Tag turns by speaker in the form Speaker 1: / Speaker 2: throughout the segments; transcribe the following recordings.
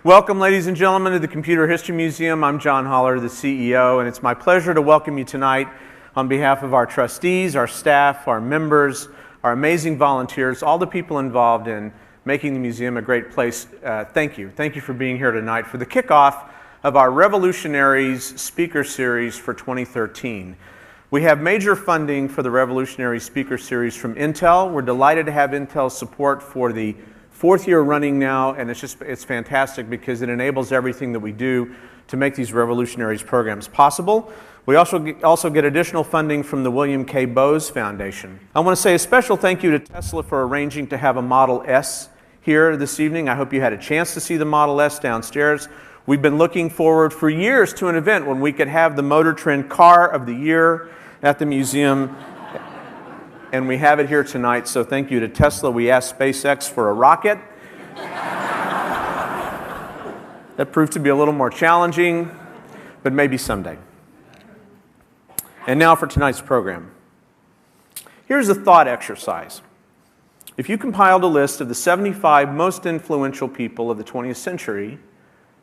Speaker 1: Welcome, ladies and gentlemen, to the Computer History Museum. I'm John Holler, the CEO, and it's my pleasure to welcome you tonight on behalf of our trustees, our staff, our members, our amazing volunteers, all the people involved in making the museum a great place. Thank you. Thank you for being here tonight for the kickoff of our Revolutionaries Speaker Series for 2013. We have major funding for the Revolutionary Speaker Series from Intel. We're delighted to have Intel's support for the fourth year running now, and it's fantastic because it enables everything that we do to make these Revolutionaries programs possible. We also get additional funding from the William K. Bowes Foundation. I want to say a special thank you to Tesla for arranging to have a Model S here this evening. I hope you had a chance to see the Model S downstairs. We've been looking forward for years to an event when we could have the Motor Trend Car of the Year at the museum. And we have it here tonight, so thank you to Tesla. We asked SpaceX for a rocket. That proved to be a little more challenging, but maybe someday. And now for tonight's program. Here's a thought exercise. If you compiled a list of the 75 most influential people of the 20th century,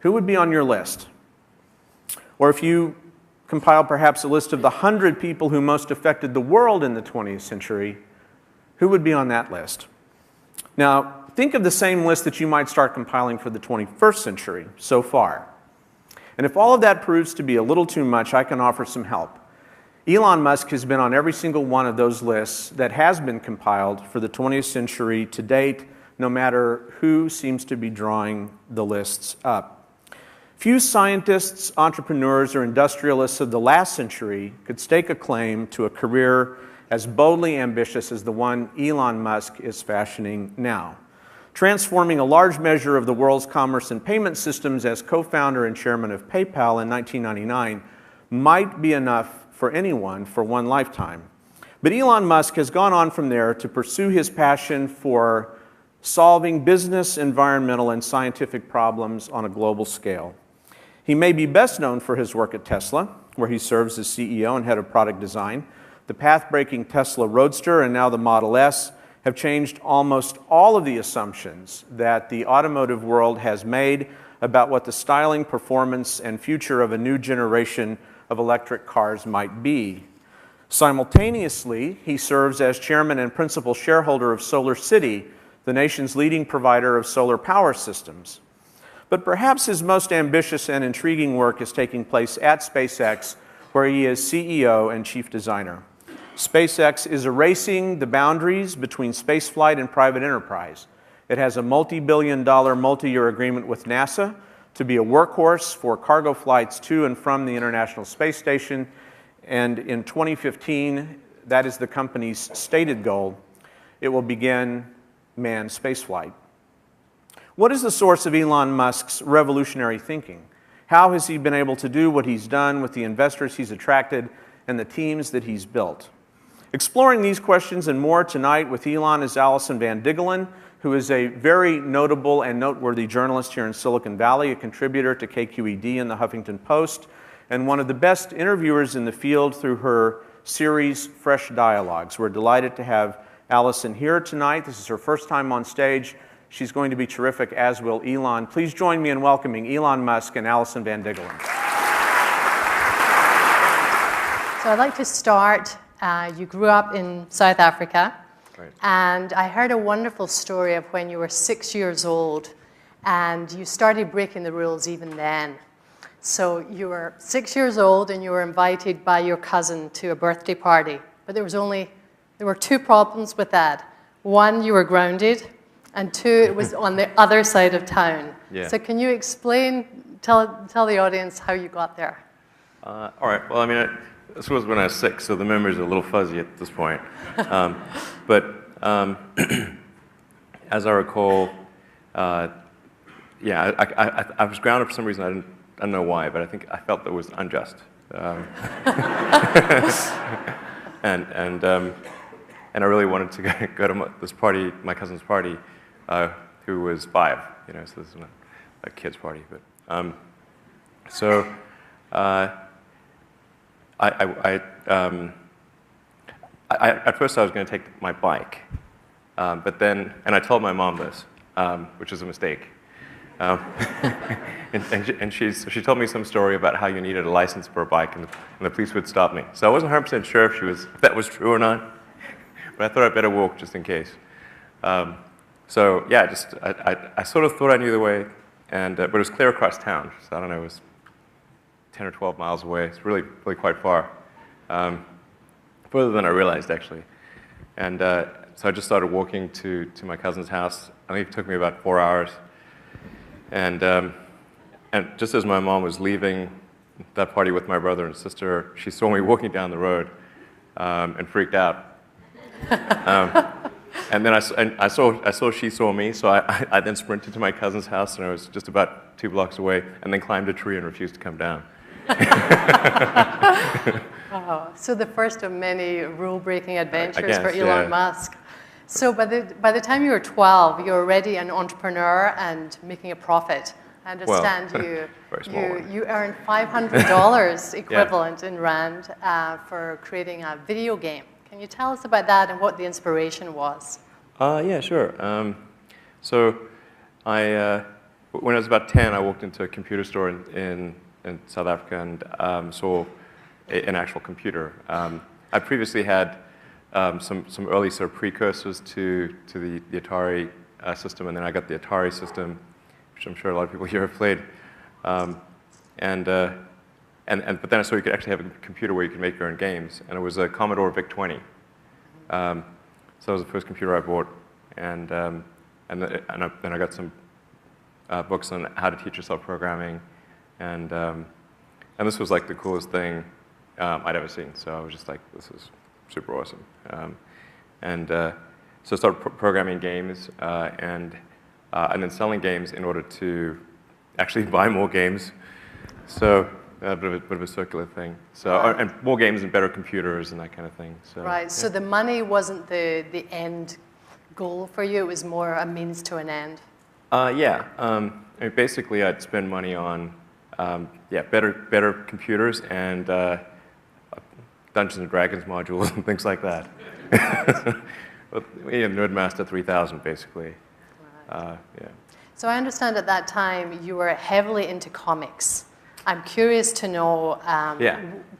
Speaker 1: who would be on your list? Or if you compile perhaps a list of the 100 people who most affected the world in the 20th century, who would be on that list? Now, think of the same list that you might start compiling for the 21st century so far. And if all of that proves to be a little too much, I can offer some help. Elon Musk has been on every single one of those lists that has been compiled for the 20th century to date, no matter who seems to be drawing the lists up. Few scientists, entrepreneurs, or industrialists of the last century could stake a claim to a career as boldly ambitious as the one Elon Musk is fashioning now. Transforming a large measure of the world's commerce and payment systems as co-founder and chairman of PayPal in 1999 might be enough for anyone for one lifetime. But Elon Musk has gone on from there to pursue his passion for solving business, environmental, and scientific problems on a global scale. He may be best known for his work at Tesla, where he serves as CEO and head of product design. The path-breaking Tesla Roadster and now the Model S have changed almost all of the assumptions that the automotive world has made about what the styling, performance, and future of a new generation of electric cars might be. Simultaneously, he serves as chairman and principal shareholder of SolarCity, the nation's leading provider of solar power systems. But perhaps his most ambitious and intriguing work is taking place at SpaceX, where he is CEO and chief designer. SpaceX is erasing the boundaries between spaceflight and private enterprise. It has a multi-billion-dollar, multi-year agreement with NASA to be a workhorse for cargo flights to and from the International Space Station. And in 2015, that is the company's stated goal, it will begin manned spaceflight. What is the source of Elon Musk's revolutionary thinking? How has he been able to do what he's done with the investors he's attracted and the teams that he's built? Exploring these questions and more tonight with Elon is Allison Van Diggelen, who is a very notable and noteworthy journalist here in Silicon Valley, a contributor to KQED and the Huffington Post, and one of the best interviewers in the field through her series, Fresh Dialogues. We're delighted to have Allison here tonight. This is her first time on stage. She's going to be terrific, as will Elon. Please join me in welcoming Elon Musk and Allison Van Diggelen.
Speaker 2: So I'd like to start. You grew up in South Africa.
Speaker 3: Right.
Speaker 2: And I heard a wonderful story of when you were 6 years old and you started breaking the rules even then. So you were 6 years old and you were invited by your cousin to a birthday party. But there were two problems with that. One, you were grounded, and two, it was on the other side of town.
Speaker 3: Yeah.
Speaker 2: So can you explain, tell the audience how you got there?
Speaker 3: All right. Well, I mean, this was when I was 6, so the memories are a little fuzzy at this point. But as I recall, yeah, I was grounded for some reason. I don't know why, but I think I felt that was unjust. And I really wanted to go to this party, my cousin's party, who was 5. You know, so this is not a kid's party, but so. At first I was going to take my bike, but then, and I told my mom this, which was a mistake. Um, and she told me some story about how you needed a license for a bike, and the police would stop me. So I wasn't 100% sure if that was true or not, but I thought I'd better walk just in case. So yeah, I sort of thought I knew the way, but it was clear across town. So I don't know, it was 10 or 12 miles away. It's really quite far, further than I realized actually. And so I just started walking to my cousin's house. I think it took me about 4 hours. And just as my mom was leaving that party with my brother and sister, she saw me walking down the road and freaked out. And then I saw she saw me, so I then sprinted to my cousin's house, and I was just about 2 blocks away, and then climbed a tree and refused to come down.
Speaker 2: Wow. So the first of many rule-breaking adventures
Speaker 3: guess,
Speaker 2: for Elon Musk. So by the time you were 12, you were already an entrepreneur and making a profit. I understand you earned $500 equivalent in Rand for creating a video game. Can you tell us about that and what the inspiration was?
Speaker 3: Yeah, sure. So when I was about 10, I walked into a computer store in South Africa and saw an actual computer. I previously had some early sort of precursors to the Atari system, and then I got the Atari system, which I'm sure a lot of people here have played. But then I saw you could actually have a computer where you could make your own games, and it was a Commodore VIC-20. So that was the first computer I bought, and then I got some books on how to teach yourself programming, and this was like the coolest thing I'd ever seen. So I was just like, this is super awesome. So I started programming games and then selling games in order to actually buy more games. So a bit of a circular thing. So and more games and better computers and that kind of thing. So,
Speaker 2: right.
Speaker 3: Yeah.
Speaker 2: So the money wasn't the end goal for you. It was more a means to an end.
Speaker 3: Yeah. I mean, basically, I'd spend money on better computers and Dungeons and Dragons modules and things like that. Nerdmaster 3000, basically.
Speaker 2: Right.
Speaker 3: Yeah.
Speaker 2: So I understand at that time you were heavily into comics. I'm curious to know,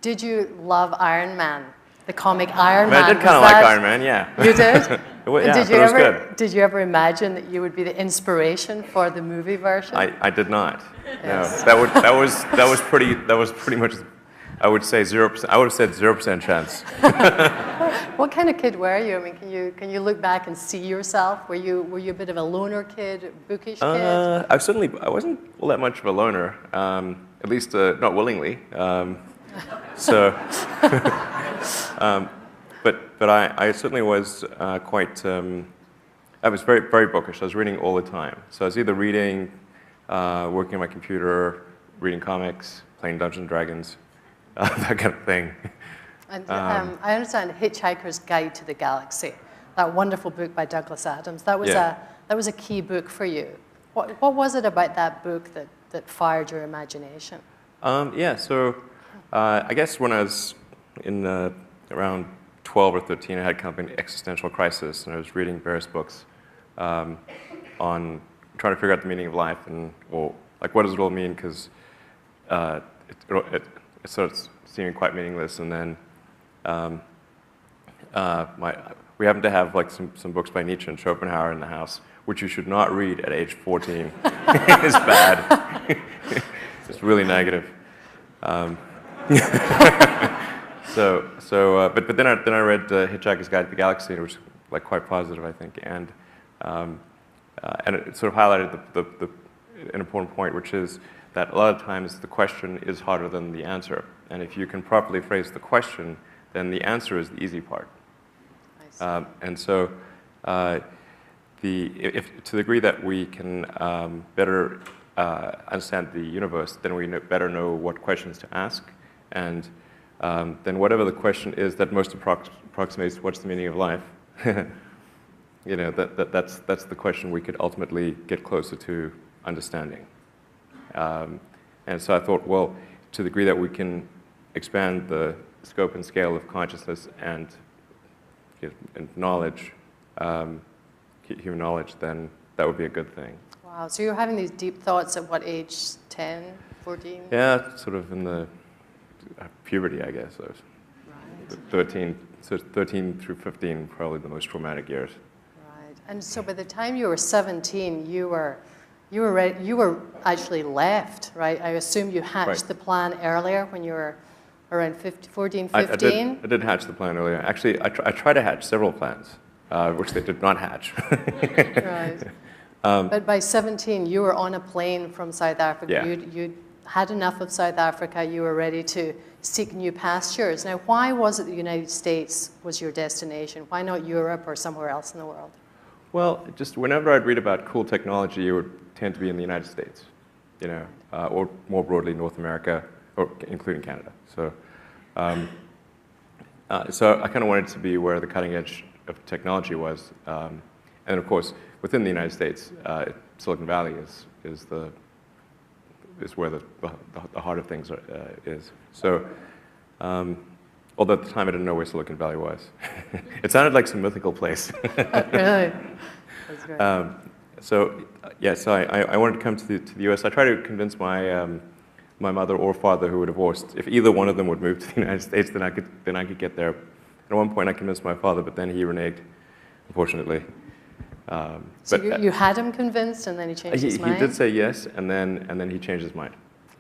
Speaker 2: did you love Iron Man, the comic Iron Man?
Speaker 3: I did kind of like Iron Man, yeah.
Speaker 2: You did?
Speaker 3: Yeah,
Speaker 2: did you ever imagine that you would be the inspiration for the movie version?
Speaker 3: I did not.
Speaker 2: Yes.
Speaker 3: No, that was pretty much. I would say 0%. I would have said 0% chance.
Speaker 2: What kind of kid were you? I mean, can you look back and see yourself? Were you a bit of a loner kid, bookish kid?
Speaker 3: I wasn't all that much of a loner. At least not willingly. But I certainly was quite. I was very, very bookish. I was reading all the time. So I was either reading, working on my computer, reading comics, playing Dungeons and Dragons, that kind of thing.
Speaker 2: And I understand Hitchhiker's Guide to the Galaxy, that wonderful book by Douglas Adams. That was a key book for you. What was it about that book that fired your imagination?
Speaker 3: So I guess when I was in around 12 or 13, I had kind of an existential crisis, and I was reading various books on trying to figure out the meaning of life and, well, like, what does it all mean? Because it starts seeming quite meaningless. And then we happen to have like some books by Nietzsche and Schopenhauer in the house, which you should not read at age 14. It's bad. It's really negative. But then I read Hitchhiker's Guide to the Galaxy, and it was like quite positive, I think, and it sort of highlighted an important point, which is that a lot of times the question is harder than the answer, and if you can properly phrase the question, then the answer is the easy part. And so, to the degree that we can better understand the universe, then we better know what questions to ask, and then whatever the question is that most approximates what's the meaning of life, that's the question we could ultimately get closer to understanding. And so I thought, well, to the degree that we can expand the scope and scale of consciousness and knowledge, human knowledge, then that would be a good thing.
Speaker 2: Wow, so you were having these deep thoughts at what age, 10, 14?
Speaker 3: Yeah, sort of in the puberty, I guess. I was
Speaker 2: Right.
Speaker 3: 13, so 13 through 15, probably the most traumatic years.
Speaker 2: Right. And so by the time you were 17, you were actually left, right? I assume you hatched
Speaker 3: Right.
Speaker 2: the plan earlier when you were around 14, 15?
Speaker 3: I did hatch the plan earlier. Actually, I tried to hatch several plans, which they did not hatch.
Speaker 2: Right. But by 17, you were on a plane from South Africa.
Speaker 3: Yeah.
Speaker 2: You'd had enough of South Africa. You were ready to seek new pastures. Now, why was it the United States was your destination? Why not Europe or somewhere else in the world?
Speaker 3: Well, just whenever I'd read about cool technology, it would tend to be in the United States, you know, or more broadly North America, or including Canada. So, so I kind of wanted to be where the cutting edge of technology was, and of course, within the United States, Silicon Valley is where the heart of things is. So, although at the time I didn't know where Silicon Valley was, it sounded like some mythical place.
Speaker 2: Really? That's great.
Speaker 3: So I wanted to come to the U.S. I tried to convince my mother or father, who were divorced, if either one of them would move to the United States, then I could get there. At one point, I convinced my father, but then he reneged, unfortunately.
Speaker 2: So you had him convinced, and then he changed his mind?
Speaker 3: He did say yes, and then he changed his mind.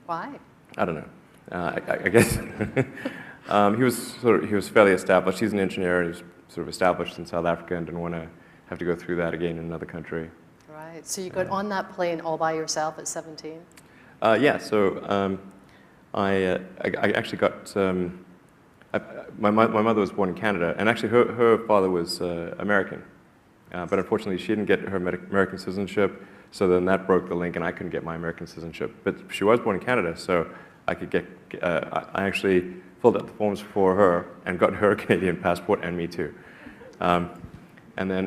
Speaker 2: Why?
Speaker 3: I don't know. I guess he was fairly established. He's an engineer. He was sort of established in South Africa and didn't want to have to go through that again in another country.
Speaker 2: Right. So you got on that plane all by yourself at 17?
Speaker 3: Yeah. So I actually got. My mother was born in Canada, and actually her father was American. But unfortunately, she didn't get her American citizenship, so then that broke the link, and I couldn't get my American citizenship. But she was born in Canada, so I could get. I actually filled out the forms for her and got her a Canadian passport, and me too. And then,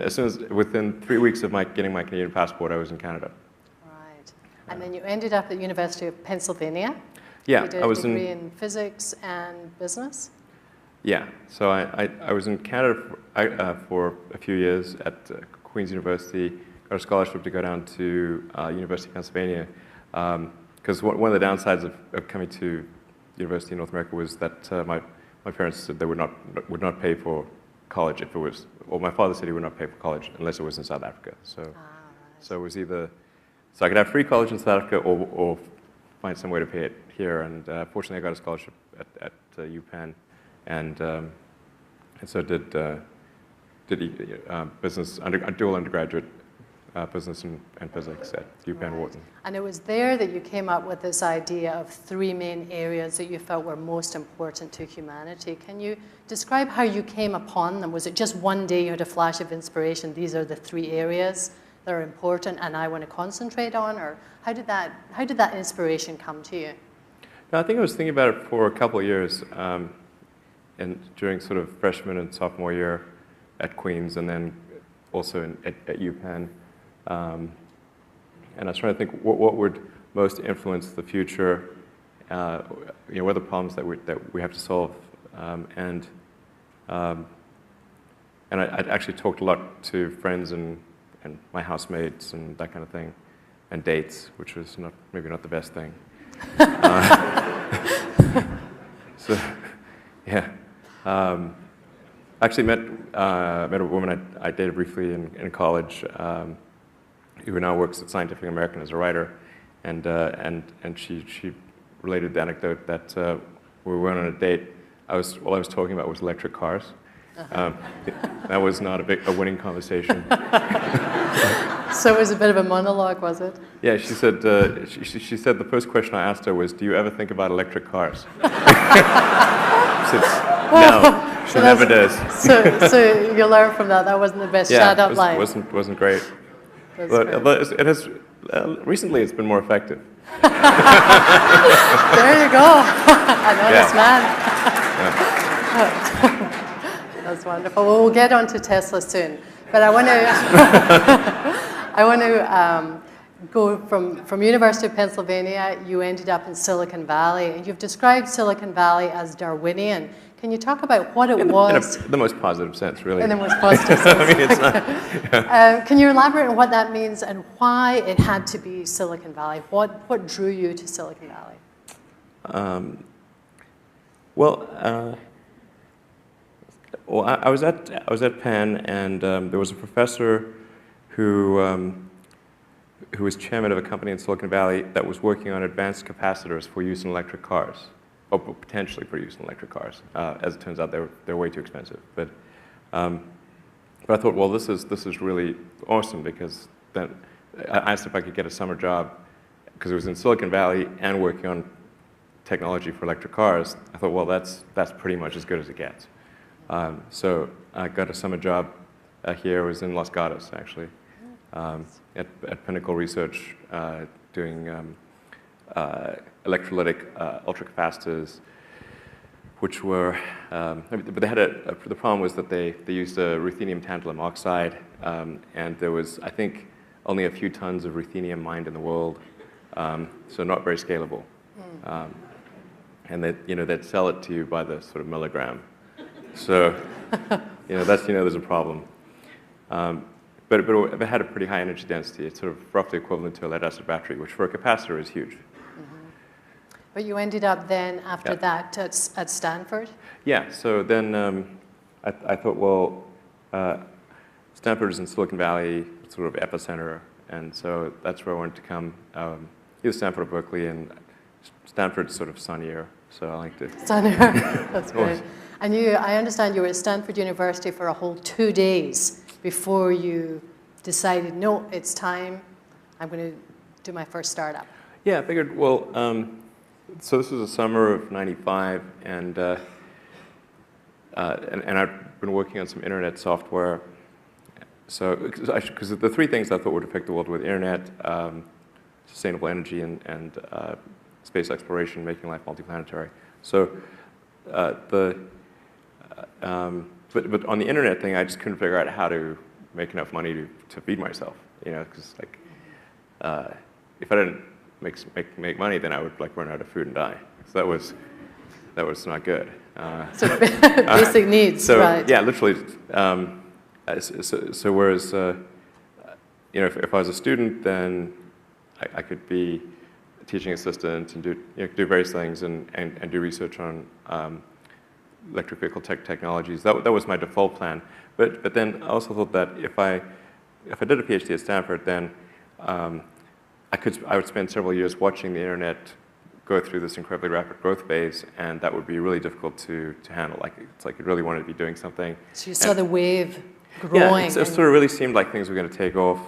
Speaker 3: within 3 weeks of getting my Canadian passport, I was in Canada.
Speaker 2: Right. And then you ended up at the University of Pennsylvania.
Speaker 3: Yeah,
Speaker 2: you did
Speaker 3: I was
Speaker 2: a degree in physics and business.
Speaker 3: Yeah, so I was in Canada for a few years at Queen's University, got a scholarship to go down to University of Pennsylvania, because one of the downsides of coming to University in North America was that my parents said they would not pay for college if it was, or my father said he would not pay for college unless it was in South Africa. So,
Speaker 2: Right.
Speaker 3: so it was either, so I could have free college in South Africa or find some way to pay it here, and fortunately I got a scholarship at UPenn. And so did business, dual undergraduate business and physics at UPenn Wharton.
Speaker 2: And it was there that you came up with this idea of 3 main areas that you felt were most important to humanity. Can you describe how you came upon them? Was it just one day you had a flash of inspiration, these are the 3 areas that are important and I want to concentrate on? Or how did that inspiration come to you?
Speaker 3: No, I think I was thinking about it for a couple of years. And during sort of freshman and sophomore year at Queen's, and then also at UPenn. And I was trying to think what would most influence the future, what are the problems that we have to solve. And I'd actually talked a lot to friends and my housemates and that kind of thing, and dates, which was maybe not the best thing. So, yeah. Actually met a woman I dated briefly in college, who now works at Scientific American as a writer, and she related the anecdote that we went on a date. All I was talking about was electric cars. That was not a winning conversation.
Speaker 2: So it was a bit of a monologue, was it?
Speaker 3: Yeah, she said she said the first question I asked her was, "Do you ever think about electric cars?" She said, no, she never does.
Speaker 2: So you learn from that. That wasn't the best shut-up line.
Speaker 3: Wasn't great.
Speaker 2: That's
Speaker 3: But
Speaker 2: great.
Speaker 3: it has recently it's been more effective.
Speaker 2: There you go. An honest man.
Speaker 3: Yeah.
Speaker 2: That's wonderful. Well, we'll get on to Tesla soon. But I want to go from University of Pennsylvania. You ended up in Silicon Valley, and you've described Silicon Valley as Darwinian. Can you talk about what it
Speaker 3: In
Speaker 2: was?
Speaker 3: the most positive sense, really.
Speaker 2: In the most positive sense.
Speaker 3: I mean, it's not,
Speaker 2: Can you elaborate on what that means and why it had to be Silicon Valley? What drew you to Silicon Valley?
Speaker 3: well, I was at Penn, and there was a professor who was chairman of a company in Silicon Valley that was working on advanced capacitors for use in electric cars, or potentially for use in electric cars. As it turns out, they're way too expensive. But I thought, well, this is really awesome, because then I asked if I could get a summer job, because it was in Silicon Valley and working on technology for electric cars. I thought, well, that's pretty much as good as it gets. So I got a summer job here. It was in Los Gatos, actually, at Pinnacle Research, doing electrolytic ultracapacitors, which were, but they had the problem was that they used a ruthenium tantalum oxide, and there was, I think, only a few tons of ruthenium mined in the world, so not very scalable. And they'd sell it to you by the sort of milligram. So, there's a problem. But it had a pretty high energy density. It's sort of roughly equivalent to a lead-acid battery, which for a capacitor is huge.
Speaker 2: But you ended up then, after that, at Stanford?
Speaker 3: Yeah, so then I thought, well, Stanford is in Silicon Valley, sort of epicenter, and so that's where I wanted to come. Either Stanford or Berkeley, and Stanford's sort of sunnier, so I like to.
Speaker 2: Sunnier, that's great. And I understand you were at Stanford University for a whole 2 days before you decided, no, it's time, I'm going to do my first startup.
Speaker 3: Yeah, I figured, well, so this was the summer of '95, and I'd been working on some internet software. So, because the three things I thought would affect the world were the internet, sustainable energy, and space exploration, making life multiplanetary. So, but on the internet thing, I just couldn't figure out how to make enough money to feed myself. Because like, if I didn't make money, then I would like run out of food and die. So that was not good.
Speaker 2: So basic needs,
Speaker 3: so,
Speaker 2: right?
Speaker 3: Yeah, literally. So whereas, if I was a student, then I could be a teaching assistant and do various things and do research on electric vehicle technologies. That was my default plan. But then I also thought that if I did a PhD at Stanford, then I would spend several years watching the internet go through this incredibly rapid growth phase, and that would be really difficult to handle. It's like you really wanted to be doing something.
Speaker 2: So you saw the wave growing.
Speaker 3: Yeah, it sort of really seemed like things were going to take off.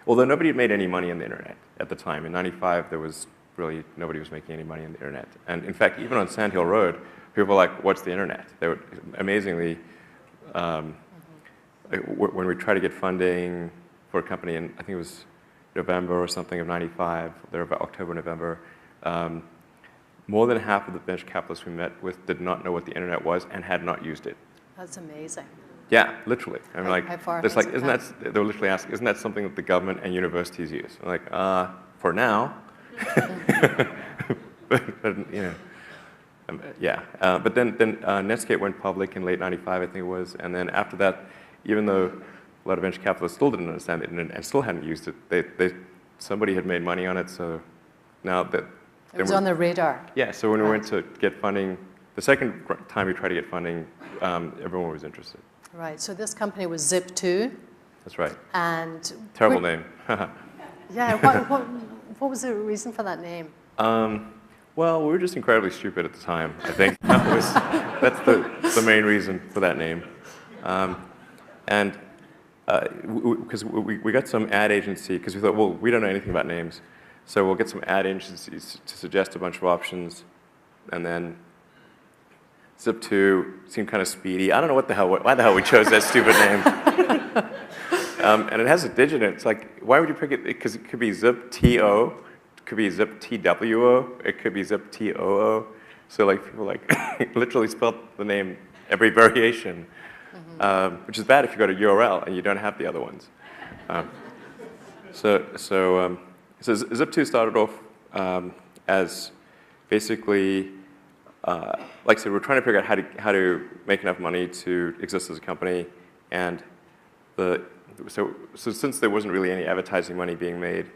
Speaker 3: Although nobody had made any money on the internet at the time. In '95, there was really nobody was making any money on the internet. And in fact, even on Sand Hill Road, people were like, "What's the internet?" They were amazingly. When we tried to get funding for a company, and I think it was November or something of '95, there about October, November, more than half of the venture capitalists we met with did not know what the internet was and had not used it.
Speaker 2: That's amazing.
Speaker 3: Yeah, literally. I mean,
Speaker 2: How far
Speaker 3: it's
Speaker 2: has
Speaker 3: like,
Speaker 2: it
Speaker 3: isn't that? They were literally asking, isn't that something that the government and universities use? I'm like, for now. but yeah. But then Netscape went public in late '95, I think it was, and then after that, even though a lot of venture capitalists still didn't understand the internet and still hadn't used it, somebody had made money on it, so now that
Speaker 2: it was on the radar.
Speaker 3: Yeah. So when we went to get funding, the second time we tried to get funding, everyone was interested.
Speaker 2: Right. So this company was Zip2.
Speaker 3: That's right.
Speaker 2: And
Speaker 3: terrible name.
Speaker 2: Yeah. What was the reason for that name?
Speaker 3: Well, we were just incredibly stupid at the time, I think. That's the main reason for that name. And because we got some ad agency, because we thought, well, we don't know anything about names, so we'll get some ad agencies to suggest a bunch of options, and then Zip2 seemed kind of speedy. I don't know why the hell we chose that stupid name. And it has a digit in it. It's like, why would you pick it? Because it could be Zip-T-O, it could be Zip-T-W-O, it could be Zip-T-O-O. So like people literally spelled the name every variation, which is bad if you go to URL and you don't have the other ones. So Zip2 started off as basically like I said, we're trying to figure out how to make enough money to exist as a company, and so since there wasn't really any advertising money being made,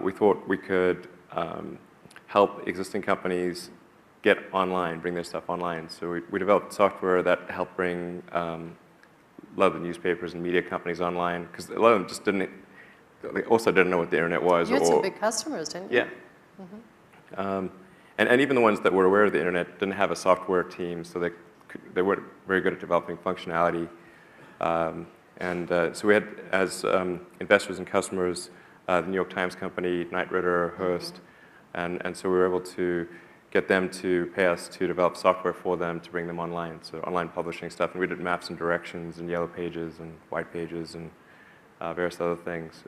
Speaker 3: we thought we could help existing companies get online, bring their stuff online. So we developed software that helped bring a lot of the newspapers and media companies online, because a lot of them just they also didn't know what the internet was.
Speaker 2: You had some big customers, didn't you?
Speaker 3: Yeah. Mm-hmm. And even the ones that were aware of the internet didn't have a software team, so they weren't very good at developing functionality. So we had, as investors and customers, the New York Times Company, Knight Ridder, Hearst, and so we were able to get them to pay us to develop software for them to bring them online, so online publishing stuff. And we did maps and directions and yellow pages and white pages and various other things.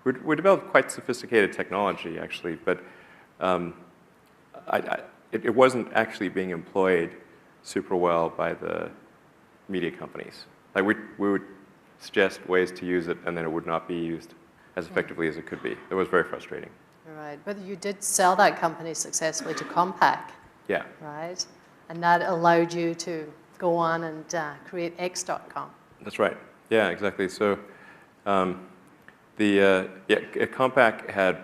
Speaker 3: We developed quite sophisticated technology, actually, but it wasn't actually being employed super well by the media companies. Like we would suggest ways to use it, and then it would not be used as effectively as it could be. It was very frustrating.
Speaker 2: Right, but you did sell that company successfully to Compaq.
Speaker 3: Yeah.
Speaker 2: Right, and that allowed you to go on and create X.com.
Speaker 3: That's right. Yeah, exactly. So Compaq had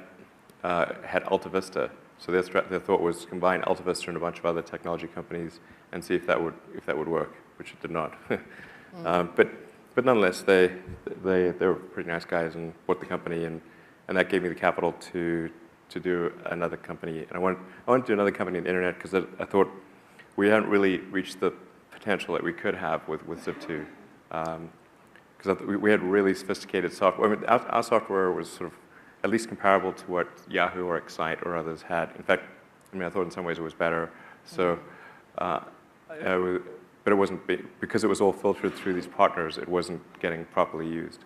Speaker 3: Alta Vista. So their thought was combine Alta Vista and a bunch of other technology companies and see if that would work, which it did not. But nonetheless, they were pretty nice guys and bought the company, and that gave me the capital to do another company. And I wanted to do another company in the internet because I thought we hadn't really reached the potential that we could have with Zip2. Because we had really sophisticated software. I mean, our software was sort of at least comparable to what Yahoo or Excite or others had. In fact, I mean, I thought in some ways it was better. So, but it wasn't, because it was all filtered through these partners, it wasn't getting properly used.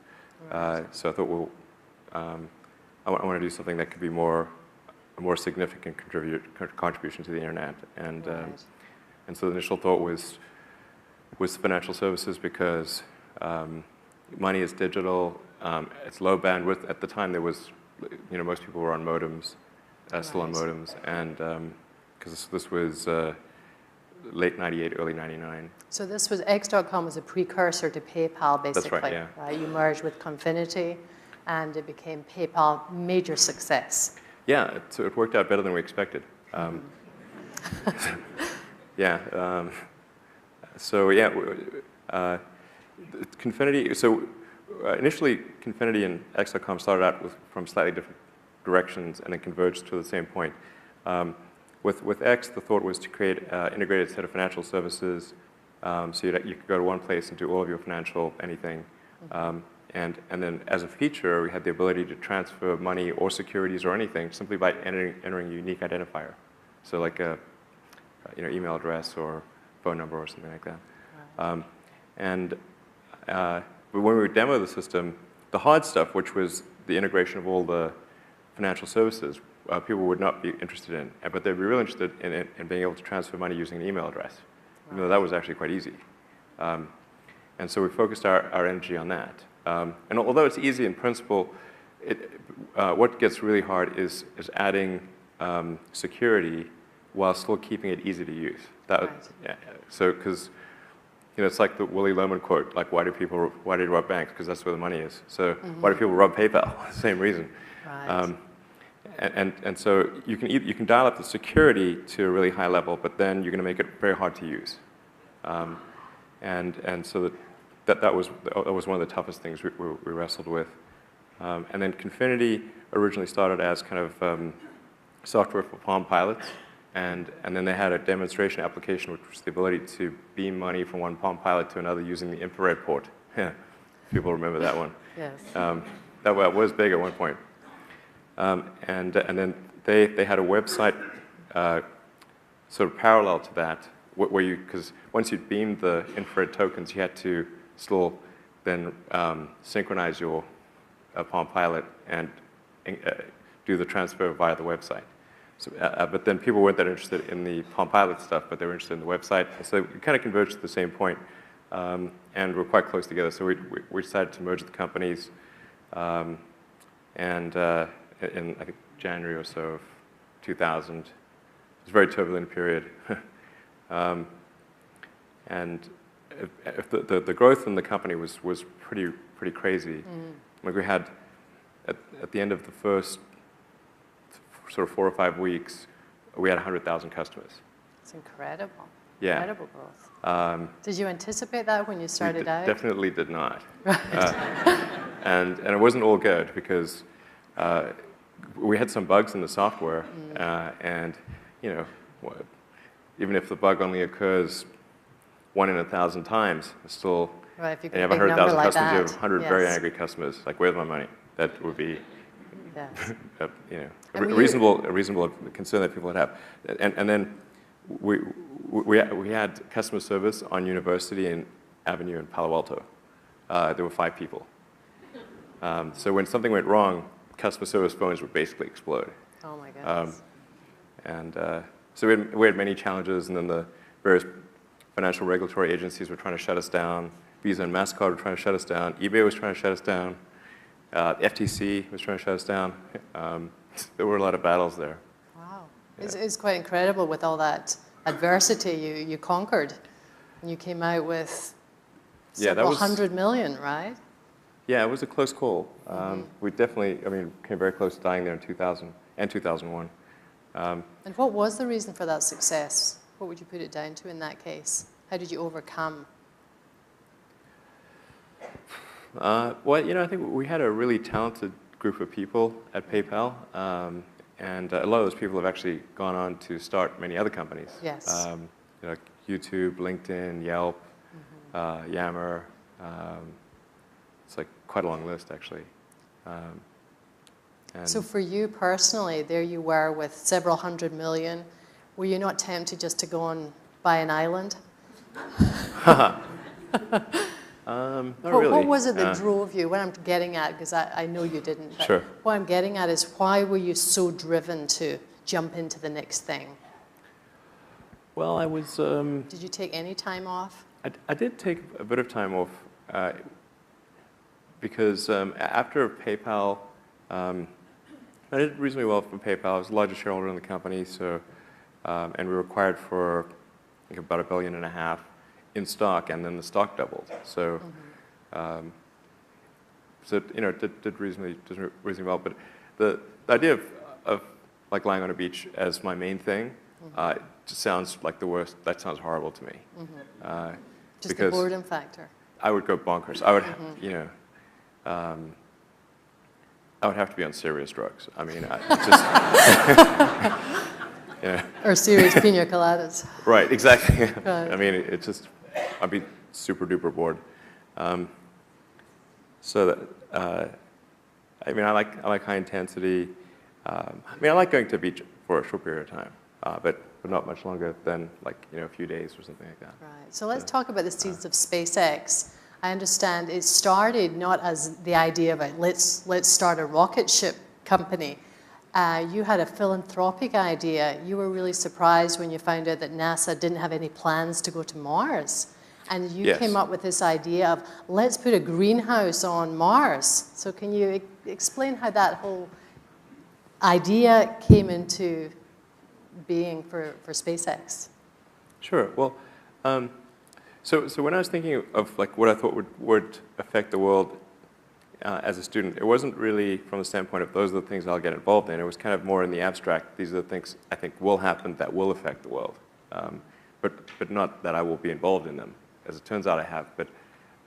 Speaker 3: Right. So I thought, well, I want to do something that could be a more significant contribution to the internet. And,
Speaker 2: right.
Speaker 3: And so the initial thought was financial services, because money is digital, it's low bandwidth. At the time there was, most people were on modems, still on modems, and because this was late 98, early 99.
Speaker 2: So this was, X.com was a precursor to PayPal, basically.
Speaker 3: That's right, yeah.
Speaker 2: Right? You merged with Confinity, and it became PayPal, major success.
Speaker 3: Yeah, it worked out better than we expected. Yeah. So yeah, Confinity. So initially, Confinity and X.com started out from slightly different directions, and then converged to the same point. With X, the thought was to create an integrated set of financial services, so you could go to one place and do all of your financial anything. And then as a feature, we had the ability to transfer money or securities or anything simply by entering a unique identifier. So like a email address or phone number or something like that. Right. But when we would demo the system, the hard stuff, which was the integration of all the financial services, people would not be interested in. But they'd be really interested in being able to transfer money using an email address, even though that was actually quite easy. And so we focused our energy on that. And although it's easy in principle, what gets really hard is adding security while still keeping it easy to use.
Speaker 2: Right.
Speaker 3: Yeah, so, because it's like the Willy Loman quote, like, why do you rob banks? Because that's where the money is. So why do people rob PayPal? Same reason.
Speaker 2: Right.
Speaker 3: And so you can dial up the security to a really high level, but then you're going to make it very hard to use. And so that was one of the toughest things we wrestled with. And then Confinity originally started as kind of software for Palm Pilots, and then they had a demonstration application, which was the ability to beam money from one Palm Pilot to another using the infrared port. People remember that one.
Speaker 2: Yes.
Speaker 3: That was big at one point. And then they had a website sort of parallel to that, where because once you beamed the infrared tokens, you had to still then synchronize your Palm Pilot and do the transfer via the website. So, but then people weren't that interested in the Palm Pilot stuff, but they were interested in the website. So we kind of converged to the same point, and we're quite close together. So we decided to merge the companies, and in I think January or so of 2000, was a very turbulent period. And if the growth in the company was pretty crazy. Like we had, at the end of the first sort of 4 or 5 weeks, we had 100,000 customers.
Speaker 2: It's incredible.
Speaker 3: Yeah.
Speaker 2: Incredible growth. Did you anticipate that when you started out?
Speaker 3: Definitely did not. And it wasn't all good because we had some bugs in the software, and you know, even if the bug only occurs 1 in 1,000 times, it's still.
Speaker 2: Right, if you
Speaker 3: and you have
Speaker 2: a big
Speaker 3: 100,000
Speaker 2: number
Speaker 3: customers,
Speaker 2: like
Speaker 3: you have
Speaker 2: that.
Speaker 3: 100
Speaker 2: Yes.
Speaker 3: very angry customers. Like, where's my money? That would be,
Speaker 2: Yes.
Speaker 3: you know,
Speaker 2: And
Speaker 3: a reasonable concern that people would have. And then we had customer service on University and Avenue in Palo Alto. There were 5 people. So when something went wrong, customer service phones would basically explode.
Speaker 2: Oh my goodness.
Speaker 3: So we had many challenges, and then the various financial regulatory agencies were trying to shut us down. Visa and MasterCard were trying to shut us down. eBay was trying to shut us down. FTC was trying to shut us down. There were a lot of battles there.
Speaker 2: Wow.
Speaker 3: Yeah.
Speaker 2: It's quite incredible with all that adversity you conquered. And you came out with several hundred million, right?
Speaker 3: Yeah, it was a close call. We definitely, came very close to dying there in 2000 and 2001.
Speaker 2: And what was the reason for that success? What would you put it down to in that case? How did you overcome?
Speaker 3: Well, I think we had a really talented group of people at PayPal, and a lot of those people have actually gone on to start many other companies.
Speaker 2: Yes.
Speaker 3: YouTube, LinkedIn, Yelp, Yammer. It's like quite a long list, actually.
Speaker 2: So for you personally, there you were with several hundred million. Were you not tempted just to go and buy an island?
Speaker 3: Not really.
Speaker 2: What was it that drove you? What I'm getting at, because I know you didn't, but
Speaker 3: Sure.
Speaker 2: what I'm getting at is why were you so driven to jump into the next thing?
Speaker 3: Well, I was.
Speaker 2: Did you take any time off?
Speaker 3: I did take a bit of time off because after PayPal, I did reasonably well for PayPal. I was the largest shareholder in the company, so and we were acquired for I think about $1.5 billion in stock, and then the stock doubled. So, it did reasonably well. But the idea of like lying on a beach as my main thing just sounds like the worst. That sounds horrible to me.
Speaker 2: Just the
Speaker 3: because
Speaker 2: boredom factor.
Speaker 3: I would go bonkers. I would, I would have to be on serious drugs. I mean, yeah.
Speaker 2: Or serious pina coladas.
Speaker 3: Right, exactly.
Speaker 2: Right.
Speaker 3: I mean, it just, I'd be super duper bored. So that, I like high intensity. I like going to the beach for a short period of time, but not much longer than a few days or something like that.
Speaker 2: Right. So let's talk about the seeds of SpaceX. I understand it started not as the idea of let's start a rocket ship company. You had a philanthropic idea. You were really surprised when you found out that NASA didn't have any plans to go to Mars. And you
Speaker 3: Yes.
Speaker 2: came up with this idea of let's put a greenhouse on Mars. So can you explain how that whole idea came into being for SpaceX?
Speaker 3: Sure. Well, so when I was thinking of what I thought would affect the world as a student, it wasn't really from the standpoint of those are the things I'll get involved in. It was kind of more in the abstract. These are the things I think will happen that will affect the world, but not that I will be involved in them. As it turns out, I have. But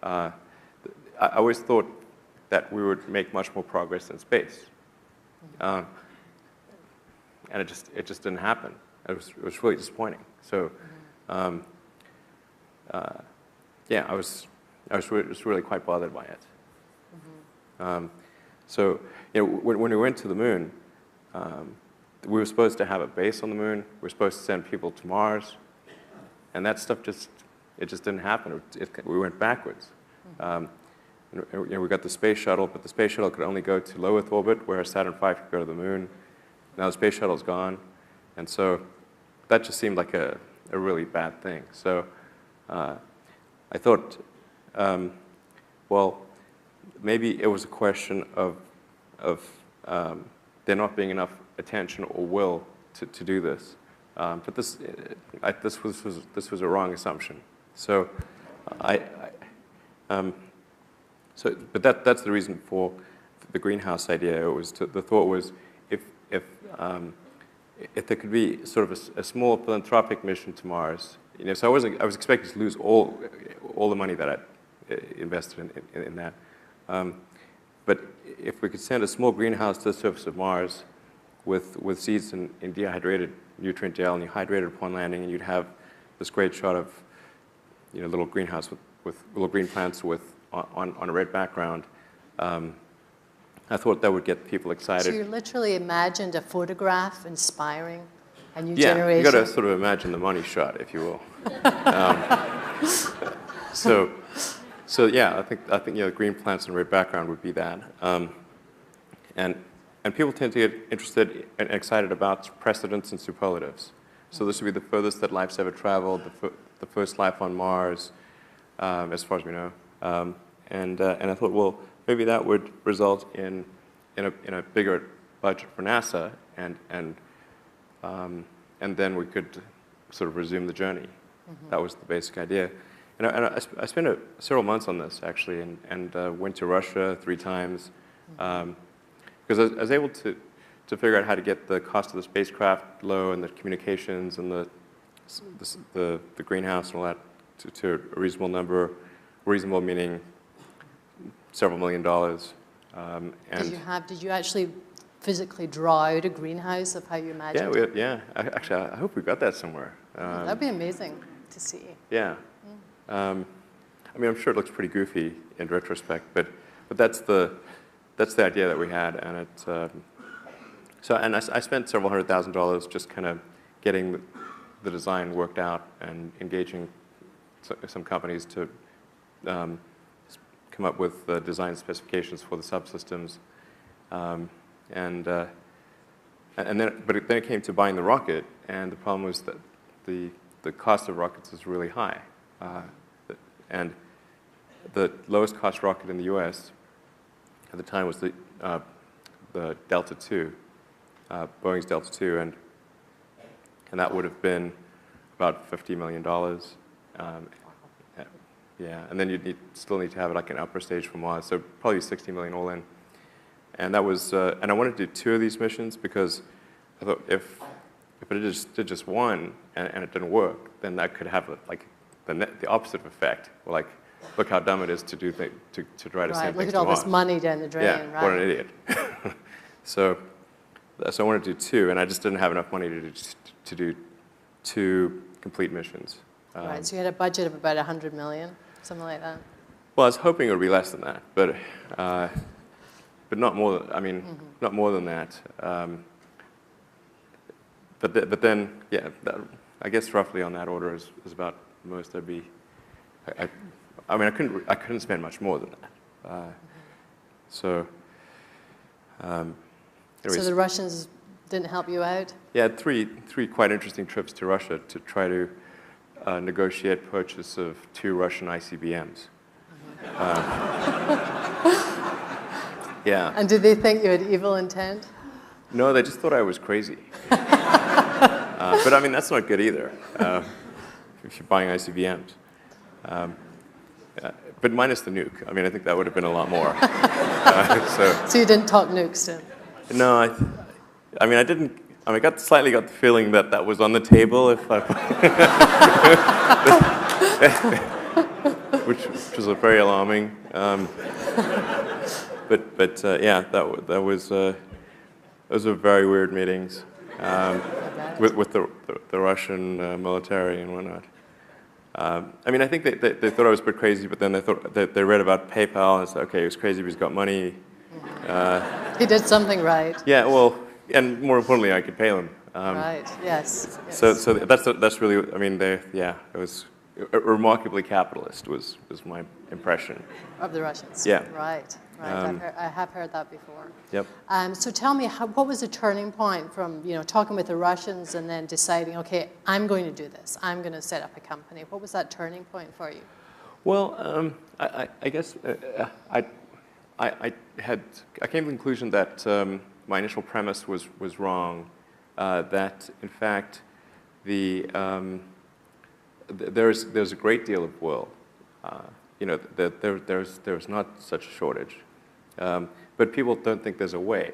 Speaker 3: I always thought that we would make much more progress in space, and it just didn't happen. It was really disappointing. So. Yeah, I was really quite bothered by it. So, when we went to the moon, we were supposed to have a base on the moon. We were supposed to send people to Mars, and that stuff just didn't happen. We went backwards. We got the space shuttle, but the space shuttle could only go to low Earth orbit, whereas Saturn V could go to the moon. Now the space shuttle's gone, and so that just seemed like a really bad thing. So. I thought, well, maybe it was a question of there not being enough attention or will to do this. But this was a wrong assumption. So, but that's the reason for the greenhouse idea. The thought was if there could be sort of a small philanthropic mission to Mars, so I was expecting to lose all the money that I invested in that. But if we could send a small greenhouse to the surface of Mars with seeds in dehydrated nutrient gel, and you hydrate it upon landing, and you'd have this great shot of little greenhouse with little green plants on a red background. I thought that would get people excited.
Speaker 2: So you literally imagined a photograph inspiring a new
Speaker 3: Yeah,
Speaker 2: generation?
Speaker 3: you got to sort of imagine the money shot, if you will. So yeah, I think green plants and red background would be that. And people tend to get interested and excited about precedents and superlatives. So this would be the furthest that life's ever traveled, the first life on Mars, as far as we know. And I thought, well, maybe that would result in a bigger budget for NASA, and then we could sort of resume the journey. Mm-hmm. That was the basic idea. And I spent several months on this, actually, and went to Russia 3 times, because I was able to figure out how to get the cost of the spacecraft low, and the communications and the greenhouse and all that to a reasonable number. Reasonable meaning several $1 million. And
Speaker 2: did you actually physically draw out a greenhouse of how you imagined it?
Speaker 3: Actually, I hope we got that somewhere.
Speaker 2: That'd be amazing to see.
Speaker 3: Yeah. I mean, I'm sure it looks pretty goofy in retrospect, but that's the idea that we had, and I spent several $100,000 just kind of getting the design worked out and engaging some companies to come up with design specifications for the subsystems, but then it came to buying the rocket, and the problem was that the cost of rockets is really high, and the lowest cost rocket in the U.S. at the time was the Delta II, Boeing's Delta II, and that would have been about $50 million. Yeah, and then you'd still need to have like an upper stage for Mars, so probably $60 million all in. And that was, and I wanted to do 2 of these missions because I thought if it did just one and it didn't work, then that could have like the opposite effect. Well, like, look how dumb it is to do to try to send things to Mars.
Speaker 2: Look at all this money down the drain,
Speaker 3: yeah,
Speaker 2: right?
Speaker 3: What an idiot. So I wanted to do 2, and I just didn't have enough money to do 2 complete missions.
Speaker 2: Right, so you had a budget of about $100 million, something like that?
Speaker 3: Well, I was hoping it would be less than that, but not more. Not more than that. But then, yeah, I guess roughly on that order is about the most I'd be. I couldn't spend much more than that. So.
Speaker 2: So the Russians didn't help you out?
Speaker 3: Yeah, three quite interesting trips to Russia to try to negotiate purchase of 2 Russian ICBMs. Yeah.
Speaker 2: And did they think you had evil intent?
Speaker 3: No, they just thought I was crazy. But I mean, that's not good either, if you're buying ICBMs. But minus the nuke. I mean, I think that would have been a lot more.
Speaker 2: So you didn't talk nukes to him?
Speaker 3: No, I didn't. I mean, I slightly got the feeling that was on the table, which was very alarming. But yeah, those were very weird meetings with the Russian military and whatnot. I mean, I think they thought I was a bit crazy, but then they read about PayPal and said, okay, he was crazy, but he's got money.
Speaker 2: He did something right.
Speaker 3: Yeah, well, and more importantly, I could pay them.
Speaker 2: Right. Yes.
Speaker 3: So that's really. I mean, it was remarkably capitalist. Was my impression
Speaker 2: Of the Russians.
Speaker 3: Yeah.
Speaker 2: Right. I have heard that before.
Speaker 3: Yep.
Speaker 2: So tell me, what was the turning point from talking with the Russians and then deciding, okay, I'm going to do this. I'm going to set up a company. What was that turning point for you?
Speaker 3: Well, I guess I came to the conclusion that my initial premise was wrong. That in fact, there's a great deal of will. There's not such a shortage, but people don't think there's a way,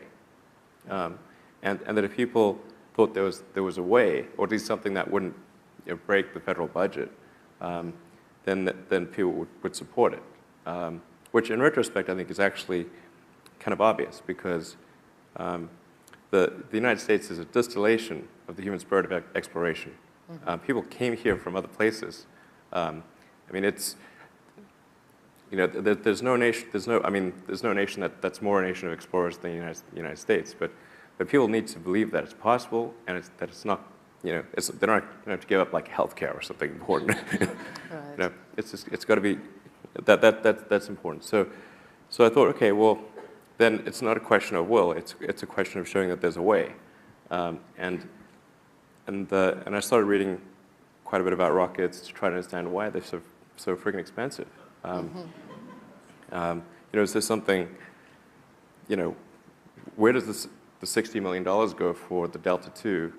Speaker 3: and that if people thought there was a way, or at least something that wouldn't break the federal budget, then people would support it. Which, in retrospect, I think is actually kind of obvious, because the United States is a distillation of the human spirit of exploration. People came here from other places. I mean, there's no nation that's more a nation of explorers than the United States. But people need to believe that it's possible, and that it's not. They don't have to give up like healthcare or something important.
Speaker 2: Right.
Speaker 3: It's got to be that's important. So I thought, okay, well, then it's not a question of will. It's a question of showing that there's a way. And I started reading quite a bit about rockets to try to understand why they're so freaking expensive. Is there something? Where does the $60 million go for the Delta II?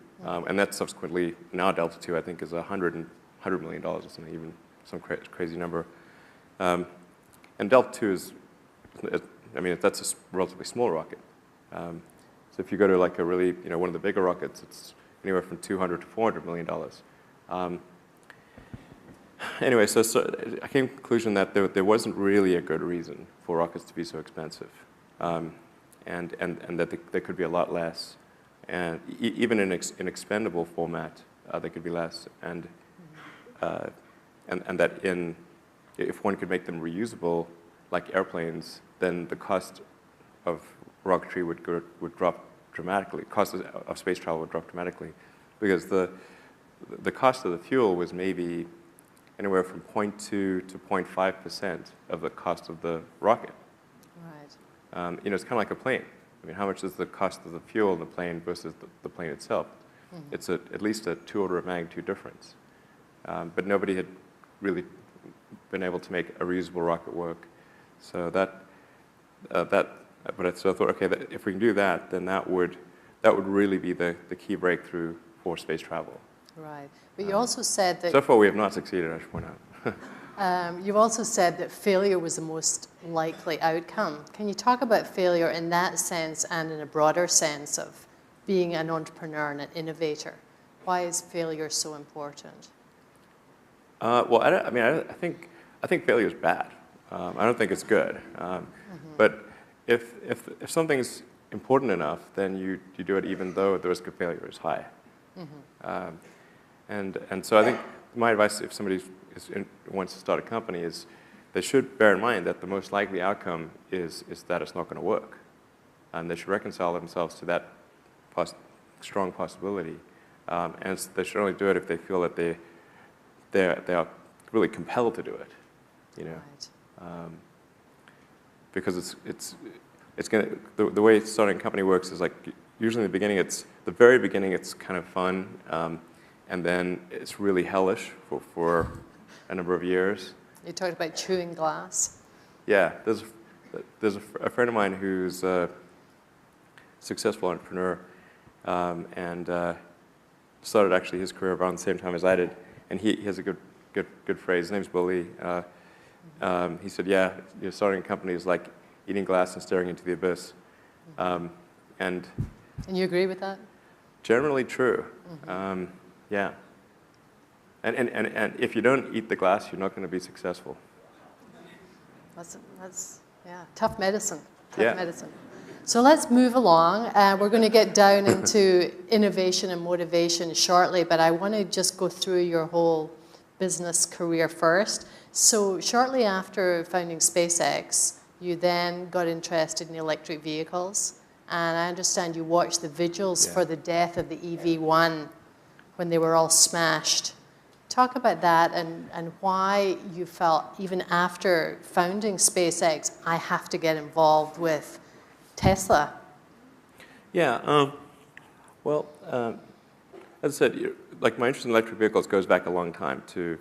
Speaker 3: And that subsequently, now Delta II, I think, is $100 million or something, even some crazy number. And Delta II that's a relatively small rocket. So if you go to like a really, one of the bigger rockets, it's anywhere from $200 to $400 million. Anyway, so I came to the conclusion that there wasn't really a good reason for rockets to be so expensive, and that there could be a lot less. And even in expendable format, they could be less, and that if one could make them reusable, like airplanes, then the cost of rocketry would drop dramatically. Cost of space travel would drop dramatically, because the cost of the fuel was maybe anywhere from 0.2 to 0.5% of the cost of the rocket.
Speaker 2: Right.
Speaker 3: It's kind of like a plane. I mean, how much is the cost of the fuel in the plane versus the plane itself? It's at least a 2 order of magnitude difference. But nobody had really been able to make a reusable rocket work. So so I thought, okay, if we can do that, then that would really be the key breakthrough for space travel.
Speaker 2: Right. But you also said that...
Speaker 3: So far, we have not succeeded, I should point out.
Speaker 2: You've also said that failure was the most likely outcome. Can you talk about failure in that sense and in a broader sense of being an entrepreneur and an innovator? Why is failure so important?
Speaker 3: Well, I think failure is bad. I don't think it's good. But if something's important enough, then you do it even though the risk of failure is high. And so I think my advice, if somebody wants to start a company, is they should bear in mind that the most likely outcome is that it's not going to work. And they should reconcile themselves to that strong possibility. And they should only do it if they feel that they are really compelled to do it.
Speaker 2: Right.
Speaker 3: Because it's going to, the way starting a company works is like, usually in the beginning, the very beginning, it's kind of fun. And then it's really hellish for a number of years.
Speaker 2: You talked about chewing glass.
Speaker 3: Yeah, there's a friend of mine who's a successful entrepreneur, and started actually his career around the same time as I did. And he has a good phrase. His name's Bill Lee. He said, "Yeah, starting a company is like eating glass and staring into the abyss." And
Speaker 2: you agree with that?
Speaker 3: Generally true. Yeah. And if you don't eat the glass, you're not going to be successful.
Speaker 2: That's tough medicine.
Speaker 3: Yeah.
Speaker 2: Medicine. So let's move along. We're going to get down into innovation and motivation shortly, but I want to just go through your whole business career first. So shortly after founding SpaceX, you then got interested in electric vehicles, and I understand you watched the vigils for the death of the EV1 when they were all smashed. Talk about that and why you felt, even after founding SpaceX, I have to get involved with Tesla.
Speaker 3: Yeah, as I said, like my interest in electric vehicles goes back a long time to,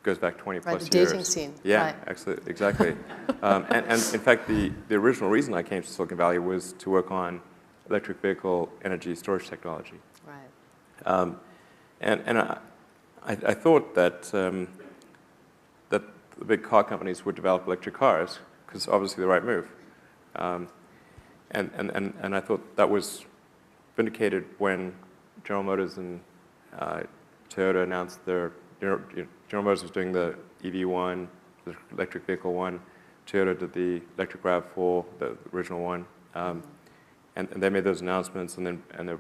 Speaker 3: goes back 20 plus
Speaker 2: the
Speaker 3: years.
Speaker 2: dating scene.
Speaker 3: Yeah,
Speaker 2: right.
Speaker 3: Absolutely, exactly. And in fact, the original reason I came to Silicon Valley was to work on electric vehicle energy storage technology.
Speaker 2: Right.
Speaker 3: And I thought that that the big car companies would develop electric cars, because obviously the right move. And I thought that was vindicated when General Motors and Toyota announced their, General Motors was doing the EV1, the electric vehicle one. Toyota did the electric RAV4, the original one. And they made those announcements, and they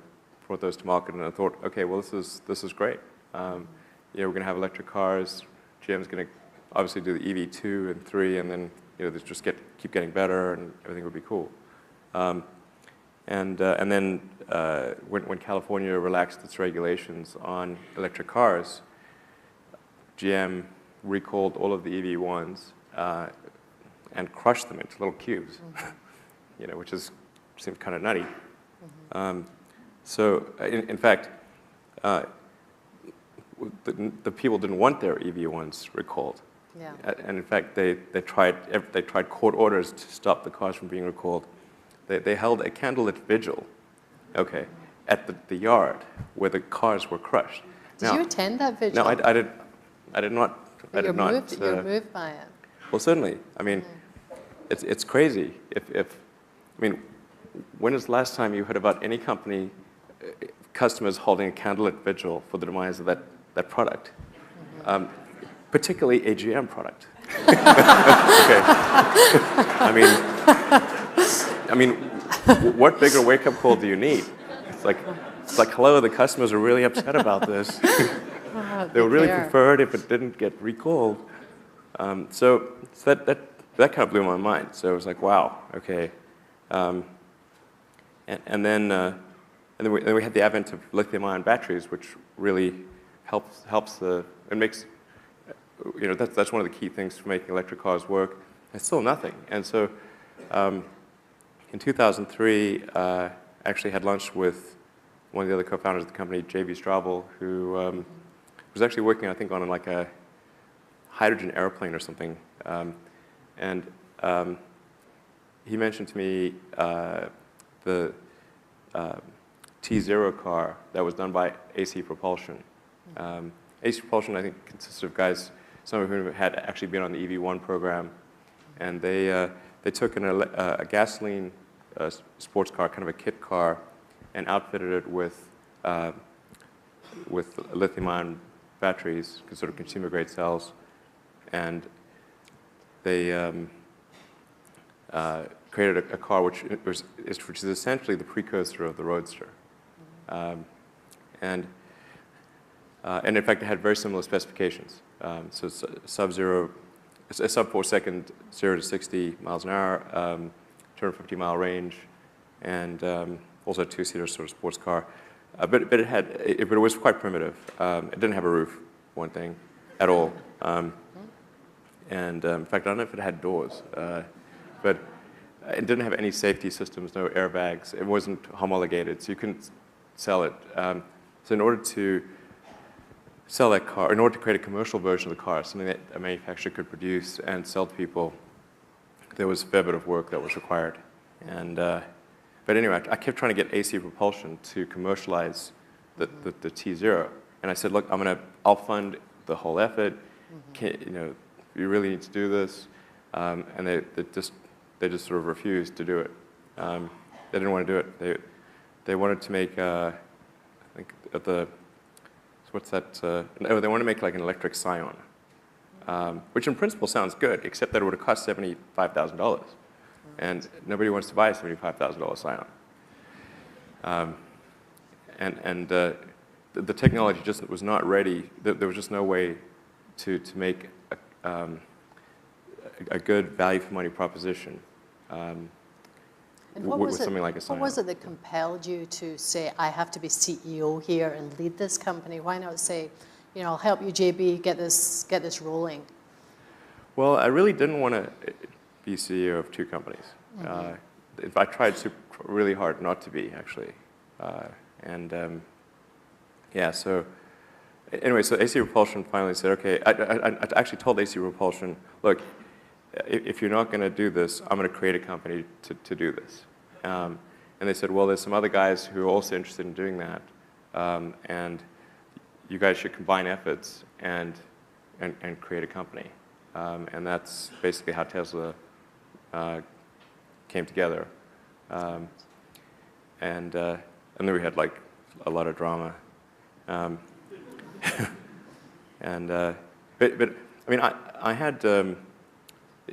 Speaker 3: brought those to market. And I thought, okay, well, this is great. We're going to have electric cars. GM's going to obviously do the EV2 and 3, and then they just keep getting better, and everything would be cool. And then when California relaxed its regulations on electric cars, GM recalled all of the EV1s and crushed them into little cubes, which seems kind of nutty. So in fact, the people didn't want their EV1s recalled.
Speaker 2: Yeah.
Speaker 3: And in fact, they tried court orders to stop the cars from being recalled. They held a candlelit vigil, at the yard where the cars were crushed.
Speaker 2: Did you attend that vigil?
Speaker 3: No, I did not.
Speaker 2: You're moved by it.
Speaker 3: Well, certainly. I mean, it's crazy. When is the last time you heard about any company, customers holding a candlelit vigil for the demise of that product? Particularly a GM product. Okay. I mean, what bigger wake-up call do you need? It's like, hello, the customers are really upset about this. They would really prefer it if it didn't get recalled. So that kind of blew my mind. So it was like, wow, okay. And then we had the advent of lithium-ion batteries, which really helps it makes, that's one of the key things for making electric cars work. It's still nothing. And so in 2003, I actually had lunch with one of the other co-founders of the company, J.B. Straubel, who was actually working, I think, on like a hydrogen airplane or something. And he mentioned to me the T0 car that was done by AC Propulsion. AC Propulsion, I think, consists of guys, some of whom had actually been on the EV1 program, and they took a gasoline sports car, kind of a kit car, and outfitted it with lithium-ion batteries, sort of consumer-grade cells, and they created a car which is essentially the precursor of the Roadster, and in fact, it had very similar specifications. So it's a sub-4-second 0 to 60 miles an hour, 250-mile range, and also a two-seater sort of sports car. But it was quite primitive. It didn't have a roof, one thing, at all. And in fact, I don't know if it had doors, but it didn't have any safety systems, no airbags. It wasn't homologated, so you couldn't sell it. So in order to sell that car, in order to create a commercial version of the car, something that a manufacturer could produce and sell to people, there was a fair bit of work that was required. And but anyway, I kept trying to get AC Propulsion to commercialize the T0, and I said, look, I'll fund the whole effort. You really need to do this, and they just sort of refused to do it. They didn't want to do it. They wanted to make I think what's that? No, they want to make like an electric Scion, which in principle sounds good, except that it would have cost $75,000, and nobody wants to buy a $75,000 Scion. And the technology just was not ready. There was just no way to make a good value for money proposition.
Speaker 2: And what was it that compelled you to say, I have to be CEO here and lead this company? Why not say, I'll help you, JB, get this rolling?
Speaker 3: Well, I really didn't want to be CEO of two companies. I tried really hard not to be, actually. So anyway, so AC Propulsion finally said, okay, I actually told AC Propulsion, look, if you're not going to do this, I'm going to create a company to do this. And they said, well, there's some other guys who are also interested in doing that, and you guys should combine efforts and create a company. And that's basically how Tesla came together. And then we had like a lot of drama. But I mean, I had,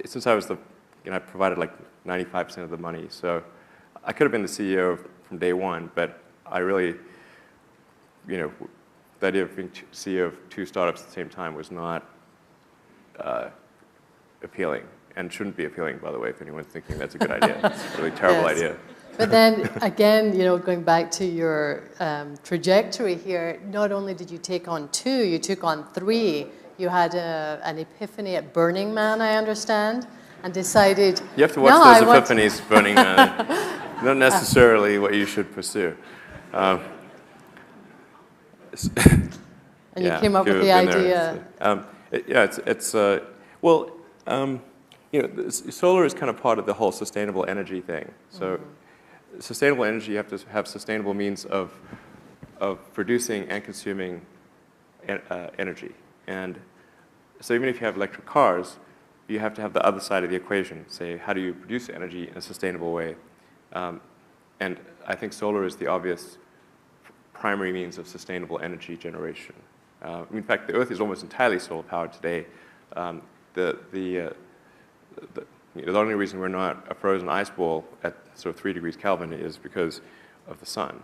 Speaker 3: since I was I provided like 95% of the money, so I could have been the CEO from day one, but I really, the idea of being CEO of 2 startups at the same time was not appealing, and shouldn't be appealing, by the way, if anyone's thinking that's a good idea. It's a really terrible idea.
Speaker 2: But then again, going back to your trajectory here, not only did you take on 2, you took on 3. You had an epiphany at Burning Man, I understand, and decided.
Speaker 3: You have to watch those epiphanies, Burning Man. Not necessarily what you should pursue.
Speaker 2: And you came up with the idea.
Speaker 3: Solar is kind of part of the whole sustainable energy thing. So, sustainable energy, you have to have sustainable means of producing and consuming energy. And so even if you have electric cars, you have to have the other side of the equation. Say, how do you produce energy in a sustainable way? And I think solar is the obvious primary means of sustainable energy generation. In fact, the Earth is almost entirely solar powered today. The only reason we're not a frozen ice ball at sort of 3 degrees Kelvin is because of the sun.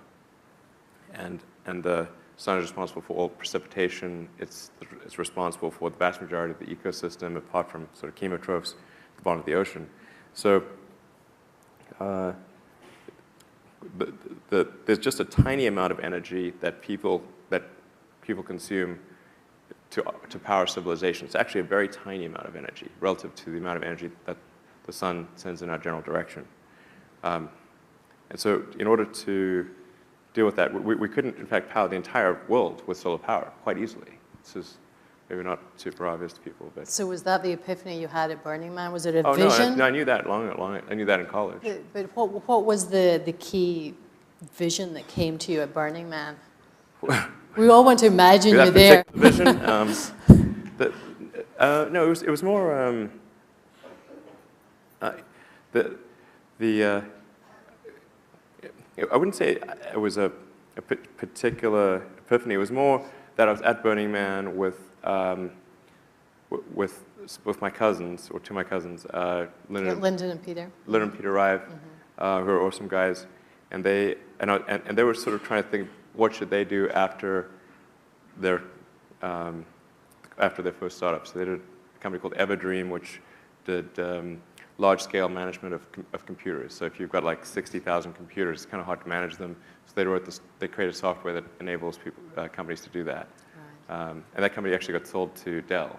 Speaker 3: And the sun is responsible for all precipitation. It's responsible for the vast majority of the ecosystem, apart from sort of chemotrophs at the bottom of the ocean. So there's just a tiny amount of energy that people consume to power civilization. It's actually a very tiny amount of energy relative to the amount of energy that the sun sends in our general direction. And so in order to deal with that, we couldn't, in fact, power the entire world with solar power quite easily. This is maybe not super obvious to people. But
Speaker 2: So was that the epiphany you had at Burning Man? Was it a
Speaker 3: vision?
Speaker 2: vision?
Speaker 3: No, I knew that I knew that in college.
Speaker 2: But what was the key vision that came to you at Burning Man? We all want to imagine you there.
Speaker 3: Vision? No, it was more I wouldn't say it was a particular epiphany. It was more that I was at Burning Man with my cousins, or 2 of my cousins,
Speaker 2: Lyndon and Peter.
Speaker 3: Lyndon and Peter Rive, who are awesome guys, and they were sort of trying to think, what should they do after their first startup. So they did a company called Everdream, which did large-scale management of computers. So if you've got like 60,000 computers, it's kind of hard to manage them. So they created software that enables companies to do that. Right. And that company actually got sold to Dell.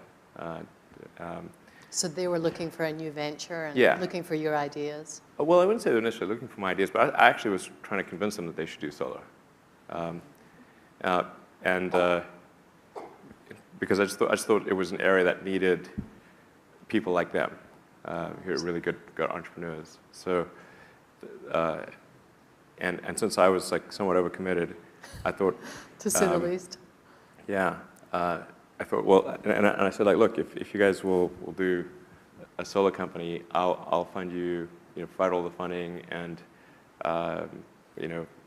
Speaker 2: So they were looking for a new venture and looking for your ideas?
Speaker 3: Well, I wouldn't say they were necessarily looking for my ideas, but I actually was trying to convince them that they should do solar. Because I just thought it was an area that needed people like them, who are really good entrepreneurs. So, and since I was like somewhat overcommitted, I thought,
Speaker 2: to say the least.
Speaker 3: Yeah, I thought, well, and I said, like, look, if you guys will do a solar company, I'll fund you, provide all the funding and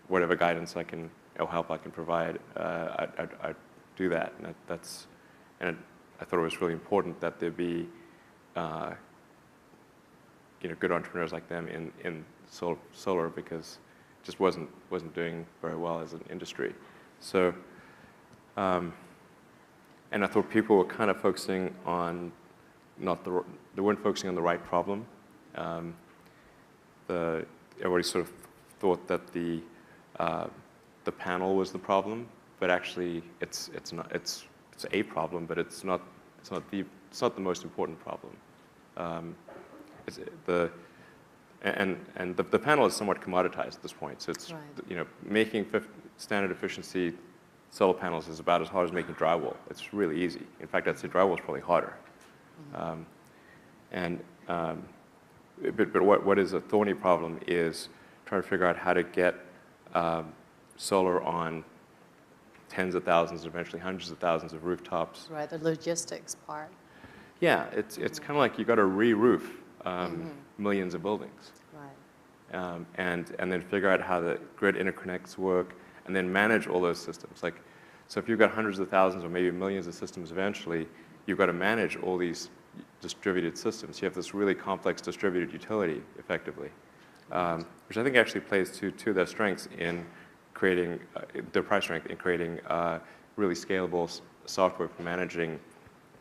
Speaker 3: whatever guidance I can or help I can provide. I'd do that, and I thought it was really important that there be good entrepreneurs like them in solar, because it just wasn't doing very well as an industry. So, and I thought people were kind of focusing on they weren't focusing on the right problem. Everybody sort of thought that the panel was the problem, but actually it's not. It's a problem, but it's not the most important problem. The panel is somewhat commoditized at this point. So it's right. Making standard efficiency solar panels is about as hard as making drywall. It's really easy. In fact, I'd say drywall is probably harder.
Speaker 2: Mm-hmm.
Speaker 3: But what is a thorny problem is trying to figure out how to get solar on tens of thousands, eventually hundreds of thousands of rooftops.
Speaker 2: Right, the logistics part.
Speaker 3: Yeah, it's kind of like you got to re-roof millions of buildings.
Speaker 2: Right.
Speaker 3: And then figure out how the grid interconnects work, and then manage all those systems. Like, so if you've got hundreds of thousands or maybe millions of systems eventually, you've got to manage all these distributed systems. You have this really complex distributed utility, effectively, which I think actually plays to their strengths in creating, their price strength in creating really scalable software for managing,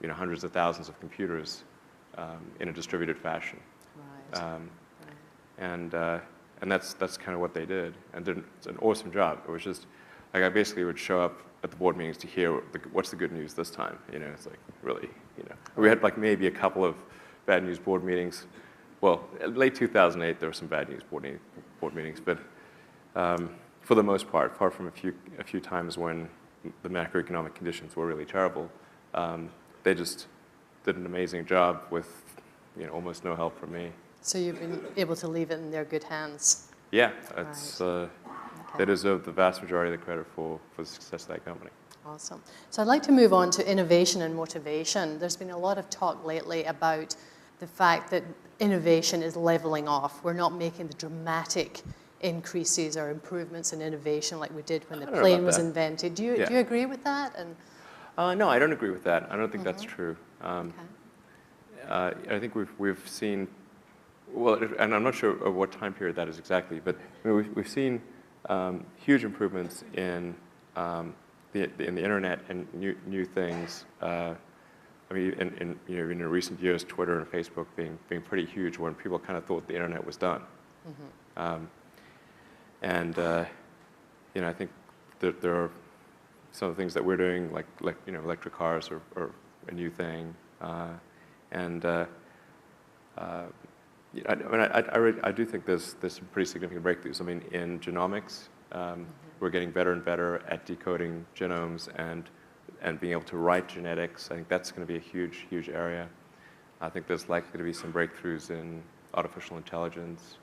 Speaker 3: hundreds of thousands of computers in a distributed fashion.
Speaker 2: Right.
Speaker 3: And that's kind of what they did, and did an awesome job. It was just like I basically would show up at the board meetings to hear what's the good news this time. It's like really, we had like maybe a couple of bad news board meetings. Well, late 2008 there were some bad news board meetings, but for the most part, apart from a few times when the macroeconomic conditions were really terrible, they just did an amazing job with almost no help from me.
Speaker 2: So you've been able to leave it in their good hands.
Speaker 3: Yeah, it's, they deserve the vast majority of the credit for the success of that company.
Speaker 2: Awesome. So I'd like to move on to innovation and motivation. There's been a lot of talk lately about the fact that innovation is leveling off. We're not making the dramatic increases or improvements in innovation like we did when the plane was invented. Do you agree with that? And
Speaker 3: no, I don't agree with that. I don't think that's true. I think we've seen, well, and I'm not sure of what time period that is exactly, but we've seen huge improvements in the internet and new things. In recent years, Twitter and Facebook being pretty huge when people kind of thought the internet was done. I think that there are some of the things that we're doing, like electric cars are a new thing, I do think there's some pretty significant breakthroughs. I mean, in genomics, we're getting better and better at decoding genomes and being able to write genetics. I think that's going to be a huge, huge area. I think there's likely to be some breakthroughs in artificial intelligence.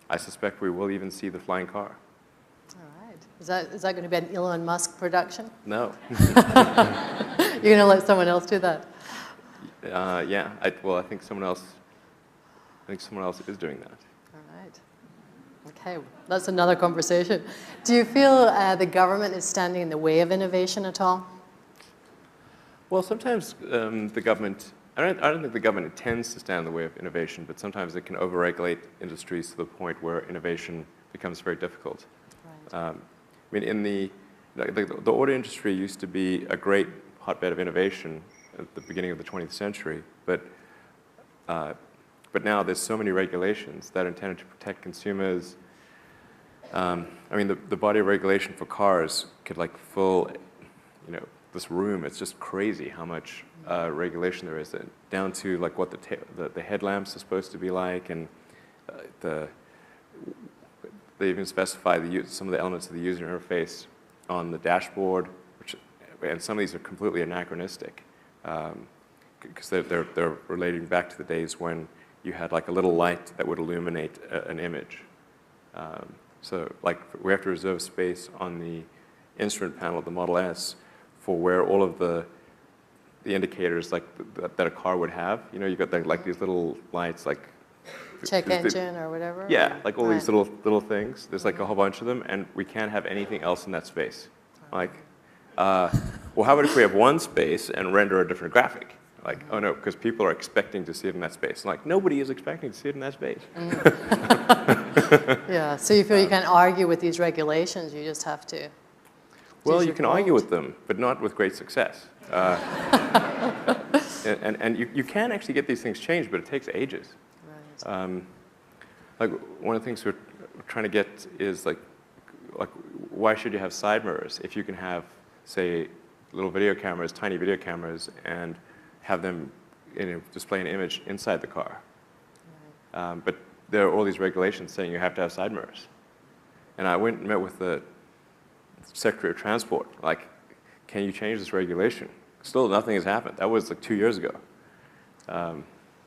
Speaker 3: I suspect we will even see the flying car.
Speaker 2: all right. Is that going to be an Elon Musk production?
Speaker 3: No.
Speaker 2: You're going to let someone else do that?
Speaker 3: Yeah. I think someone else is doing that.
Speaker 2: All right. Okay, that's another conversation. Do you feel the government is standing in the way of innovation at all?
Speaker 3: Well, sometimes the government, I don't think the government intends to stand in the way of innovation, but sometimes it can overregulate industries to the point where innovation becomes very difficult.
Speaker 2: Right.
Speaker 3: The auto industry used to be a great hotbed of innovation at the beginning of the 20th century, but now there's so many regulations that are intended to protect consumers. The body of regulation for cars could fill, this room. It's just crazy how much regulation there is, down to what the headlamps are supposed to be like, and they even specify some of the elements of the user interface on the dashboard, and some of these are completely anachronistic, because they're relating back to the days when you had a little light that would illuminate an image. So we have to reserve space on the instrument panel of the Model S for where all of the indicators that a car would have. You've got these little lights
Speaker 2: Check engine or whatever?
Speaker 3: Yeah, all these little things. There's a whole bunch of them, and we can't have anything else in that space. Well, how about if we have one space and render a different graphic? Oh no, because people are expecting to see it in that space. Nobody is expecting to see it in that space.
Speaker 2: Yeah, so you feel you can't argue with these regulations, you just have to.
Speaker 3: Well, you can argue with them, but not with great success. And you can actually get these things changed, but it takes ages.
Speaker 2: Right.
Speaker 3: One of the things we're trying to get is why should you have side mirrors if you can have, say, little video cameras, tiny video cameras, and have them display an image inside the car? Right. But there are all these regulations saying you have to have side mirrors. And I went and met with the Secretary of Transport, can you change this regulation? Still, nothing has happened. That was 2 years ago.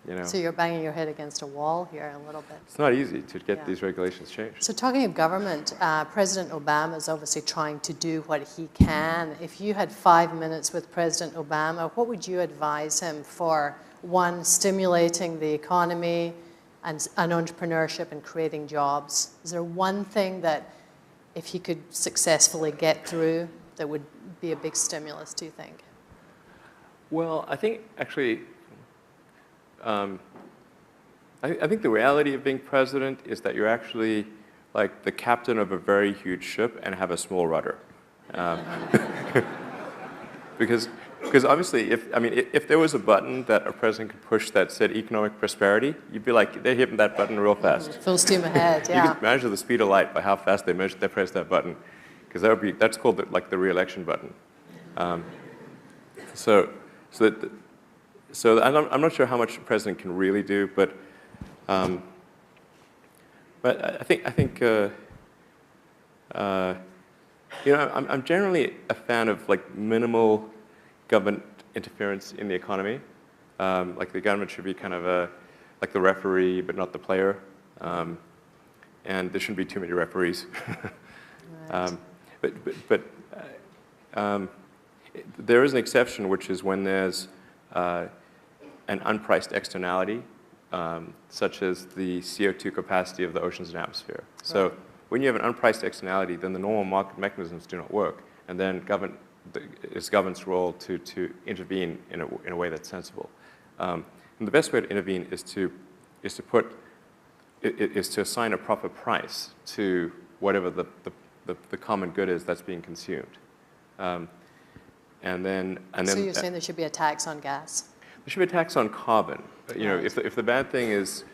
Speaker 3: You know,
Speaker 2: So you're banging your head against a wall here a little bit.
Speaker 3: it's not easy to get
Speaker 2: Yeah.
Speaker 3: these regulations changed.
Speaker 2: So talking of government, President Obama is obviously trying to do what he can. If you had 5 minutes with President Obama, what would you advise him for, one, stimulating the economy and entrepreneurship and creating jobs? Is there one thing that, if he could successfully get through, that would be a big stimulus, do you think?
Speaker 3: Well, I think actually, I think the reality of being president is that you're actually like the captain of a very huge ship and have a small rudder. Because obviously, if there was a button that a president could push that said economic prosperity, you'd be like, they're hitting that button real fast.
Speaker 2: Full steam ahead,
Speaker 3: You
Speaker 2: yeah.
Speaker 3: can measure the speed of light by how fast they press that button, because that's called like the re-election button. So I'm not sure how much the president can really do, but I think you know, I'm generally a fan of like minimal government interference in the economy. Like the government should be kind of like the referee, but not the player. And there shouldn't be too many referees.
Speaker 2: Right.
Speaker 3: There is an exception, which is when there's an unpriced externality, such as the CO2 capacity of the oceans and atmosphere. So
Speaker 2: Right.
Speaker 3: when you have an unpriced externality, then the normal market mechanisms do not work, and then it's government's role to intervene in a way that's sensible. And the best way to intervene is to assign a proper price to whatever the common good is that's being consumed. So
Speaker 2: you're saying there should be a tax on gas?
Speaker 3: there should be a tax on carbon. You know,
Speaker 2: Right.
Speaker 3: if the bad thing is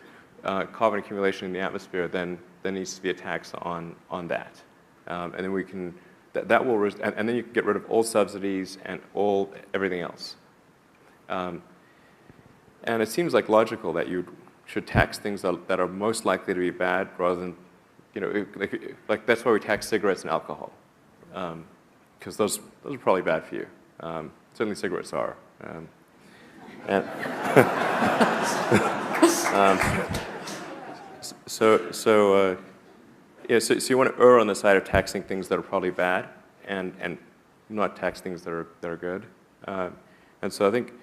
Speaker 3: carbon accumulation in the atmosphere, then there needs to be a tax on that, and then we can that will and then you can get rid of all subsidies and everything else. And it seems like logical that you should tax things that are most likely to be bad, rather than, you know, like that's why we tax cigarettes and alcohol, because those are probably bad for you. Certainly cigarettes are. So you want to err on the side of taxing things that are probably bad, and not tax things that are good. And so I think,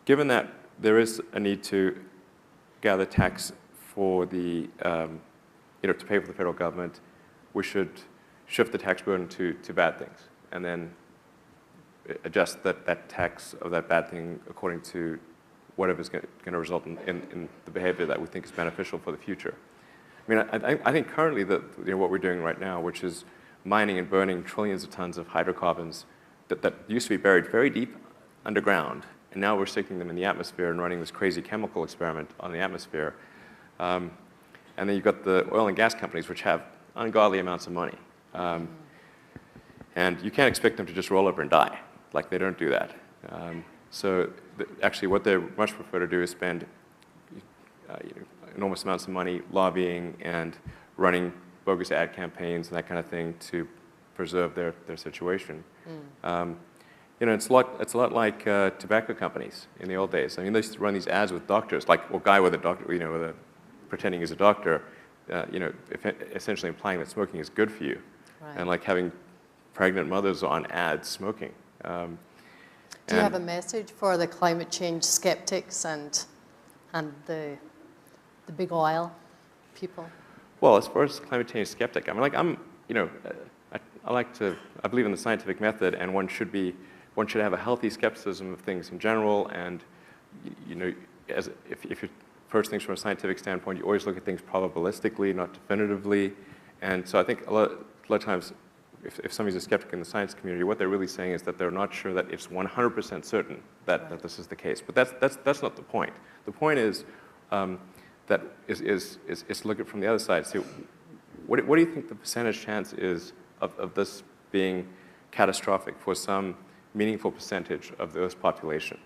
Speaker 3: given that there is a need to gather tax for to pay for the federal government, we should shift the tax burden to bad things, and then adjust that tax of that bad thing according to whatever is going to result in the behavior that we think is beneficial for the future. I mean, I think currently what we're doing right now, which is mining and burning trillions of tons of hydrocarbons that used to be buried very deep underground, and now we're sticking them in the atmosphere and running this crazy chemical experiment on the atmosphere. And then you've got the oil and gas companies, which have ungodly amounts of money. And you can't expect them to just roll over and die. Like, they don't do that. Actually, what they much prefer to do is spend enormous amounts of money lobbying and running bogus ad campaigns and that kind of thing to preserve their situation. It's a lot like tobacco companies in the old days. I mean, they used to run these ads with doctors, like a guy with a doctor, pretending he's a doctor, essentially implying that smoking is good for you,
Speaker 2: Right.
Speaker 3: and like having pregnant mothers on ads smoking.
Speaker 2: Do you have a message for the climate change skeptics and the big oil people?
Speaker 3: Well, as far as climate change skeptic, I mean, like I believe in the scientific method, and one should have a healthy skepticism of things in general, and if you approach things from a scientific standpoint, you always look at things probabilistically, not definitively. And so I think a lot of times, if somebody's a skeptic in the science community, what they're really saying is that they're not sure that it's 100% certain that this is the case. But that's not the point. The point is to look at it from the other side. So what do you think the percentage chance is of this being catastrophic for some meaningful percentage of the Earth's population?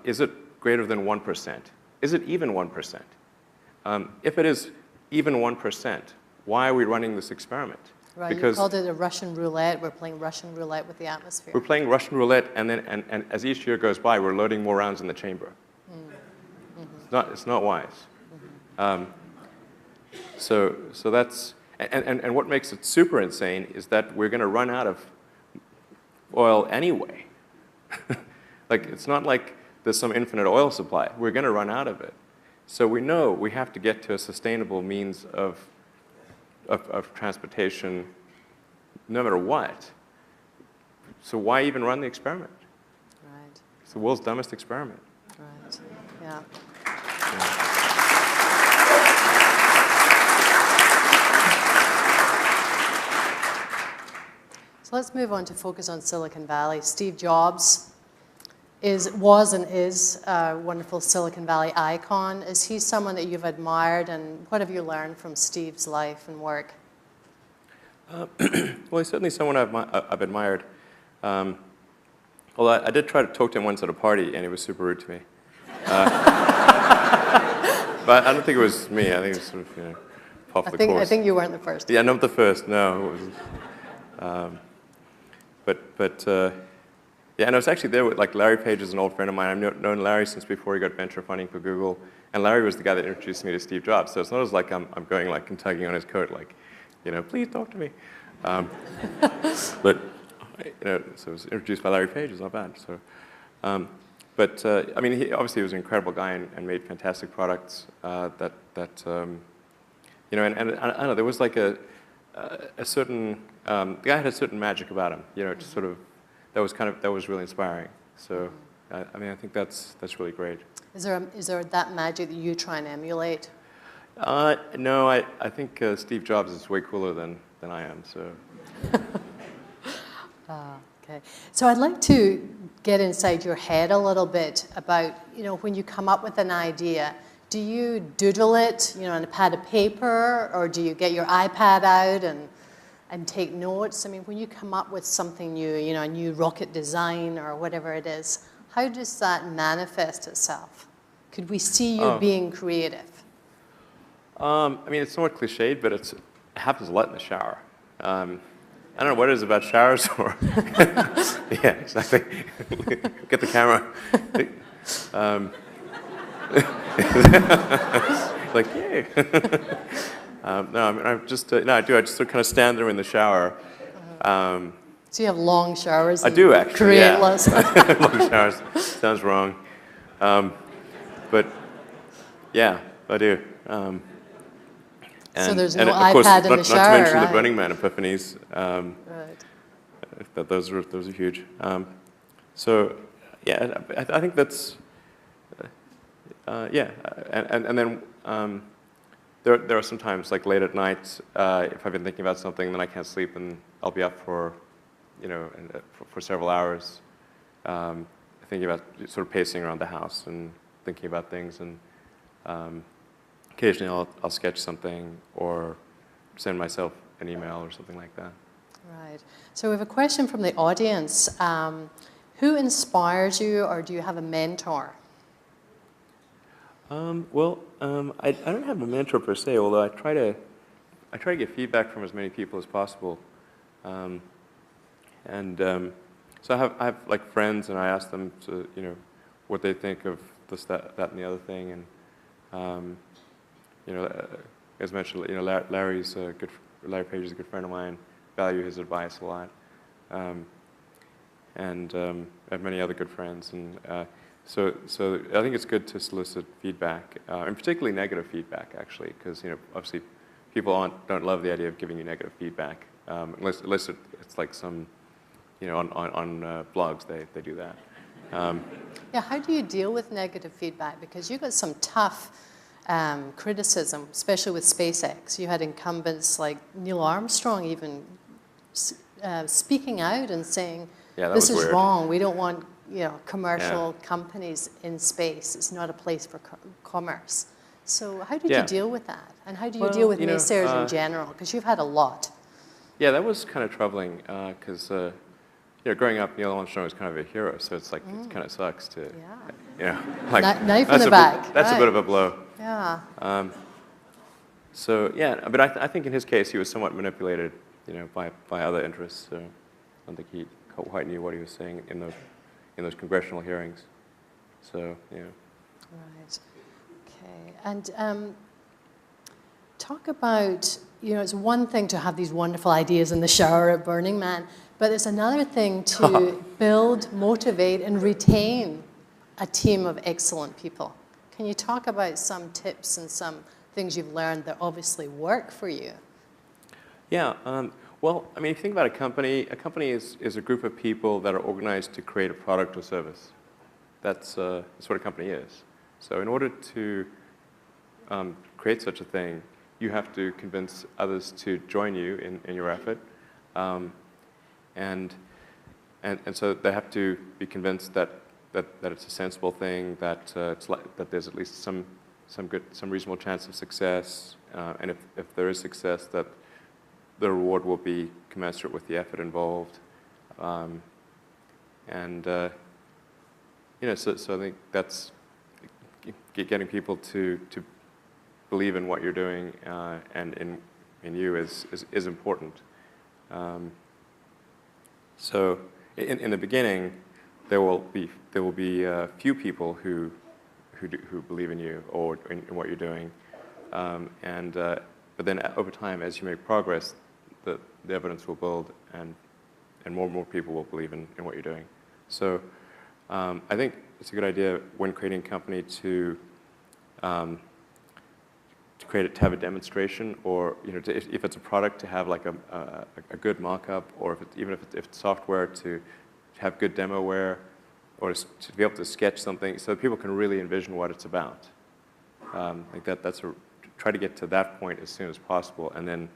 Speaker 3: Is it greater than 1%? Is it even 1%? If it is even 1%, why are we running this experiment?
Speaker 2: Right, you called it a Russian roulette. We're playing Russian roulette with the atmosphere.
Speaker 3: We're playing Russian roulette, and as each year goes by, we're loading more rounds in the chamber. It's not wise. So that's and what makes it super insane is that we're going to run out of oil anyway. Like, it's not like there's some infinite oil supply. We're going to run out of it. So we know we have to get to a sustainable means of transportation no matter what. So why even run the experiment?
Speaker 2: Right.
Speaker 3: It's the world's dumbest experiment.
Speaker 2: Right. Yeah. So let's move on to focus on Silicon Valley. Steve Jobs was and is a wonderful Silicon Valley icon. Is he someone that you've admired, and what have you learned from Steve's life and work?
Speaker 3: Well, he's certainly someone I've admired. Although I did try to talk to him once at a party, and he was super rude to me. But I don't think it was me. I think it was sort of, off the course.
Speaker 2: I think you weren't the first.
Speaker 3: Yeah, not the first. No, it wasn't. Yeah, and I was actually there with, like, Larry Page is an old friend of mine. I've known Larry since before he got venture funding for Google, and Larry was the guy that introduced me to Steve Jobs. So it's not as like I'm going like and tugging on his coat, like, please talk to me. But so I was introduced by Larry Page. It's not bad. So, I mean, he obviously was an incredible guy and made fantastic products. And I don't know, there was like a certain the guy had a certain magic about him. Just sort of that was really inspiring. So, I mean, I think that's really great.
Speaker 2: Is there that magic that you try and emulate?
Speaker 3: No, I think Steve Jobs is way cooler than I am. So.
Speaker 2: Okay. So I'd like to get inside your head a little bit about, when you come up with an idea, do you doodle it, on a pad of paper, or do you get your iPad out and take notes? I mean, when you come up with something new, a new rocket design or whatever it is, how does that manifest itself? Could we see you being creative?
Speaker 3: I mean, it's somewhat cliched, but it happens a lot in the shower. I don't know what it is about showers or... Yeah, exactly. Get the camera. Like, yay. No, I mean, I just, no, I do. I just sort of kind of stand there in the shower.
Speaker 2: So you have long showers?
Speaker 3: I do, actually,
Speaker 2: create
Speaker 3: yeah.
Speaker 2: less.
Speaker 3: Long showers. Sounds wrong. But, yeah, I do.
Speaker 2: So there's no
Speaker 3: of
Speaker 2: iPad
Speaker 3: course,
Speaker 2: in the shower,
Speaker 3: not to mention
Speaker 2: right?
Speaker 3: the Burning Man epiphanies.
Speaker 2: Right.
Speaker 3: Those are huge. So, yeah, I think that's, yeah. And then there are sometimes, like late at night, if I've been thinking about something, then I can't sleep, and I'll be up for, for several hours, thinking about sort of pacing around the house and thinking about things, and occasionally I'll sketch something or send myself an email or something like that. Right.
Speaker 2: So we have a question from the audience. Who inspires you, or do you have a mentor?
Speaker 3: I don't have a mentor per se, although I try to get feedback from as many people as possible. So I have like friends, and I ask them to, what they think of this, that, and the other thing, and as mentioned, Larry Page is a good friend of mine. Value his advice a lot, and I have many other good friends, and so I think it's good to solicit feedback, and particularly negative feedback, actually, because obviously people don't love the idea of giving you negative feedback, unless it's like some, on blogs they do that.
Speaker 2: Yeah, how do you deal with negative feedback? Because you got some tough criticism, especially with SpaceX. You had incumbents like Neil Armstrong even speaking out and saying, this is
Speaker 3: weird.
Speaker 2: wrong. We don't want commercial companies in space. It's not a place for commerce. So how did you deal with that? And how do you deal with naysayers in general? Because you've had a lot.
Speaker 3: Yeah, that was kind of troubling because growing up, Neil Armstrong was kind of a hero. So it's like it kind of sucks to, like
Speaker 2: knife in the back.
Speaker 3: That's a bit of a blow.
Speaker 2: Yeah.
Speaker 3: So yeah, but I think in his case he was somewhat manipulated, by other interests. So I don't think he quite knew what he was saying in those congressional hearings. So yeah.
Speaker 2: Right. Okay, and talk about, it's one thing to have these wonderful ideas in the shower at Burning Man, but it's another thing to build, motivate, and retain a team of excellent people. Can you talk about some tips and some things you've learned that obviously work for you?
Speaker 3: Yeah. Well, I mean, if you think about a company is a group of people that are organized to create a product or service. That's what a company is. So in order to create such a thing, you have to convince others to join you in your effort. And so they have to be convinced that it's a sensible thing, that that there's at least some reasonable chance of success, and if there is success, that the reward will be commensurate with the effort involved. So I think that's getting people to believe in what you're doing and in you is important. So in the beginning, there will be few people who believe in you or in what you're doing, but then over time, as you make progress, the evidence will build, and more people will believe in what you're doing. So I think it's a good idea when creating a company to have a demonstration, or if it's a product, to have like a good mock-up, or even if it's software, to have good demoware, or to be able to sketch something so that people can really envision what it's about. Try to get to that point as soon as possible, and then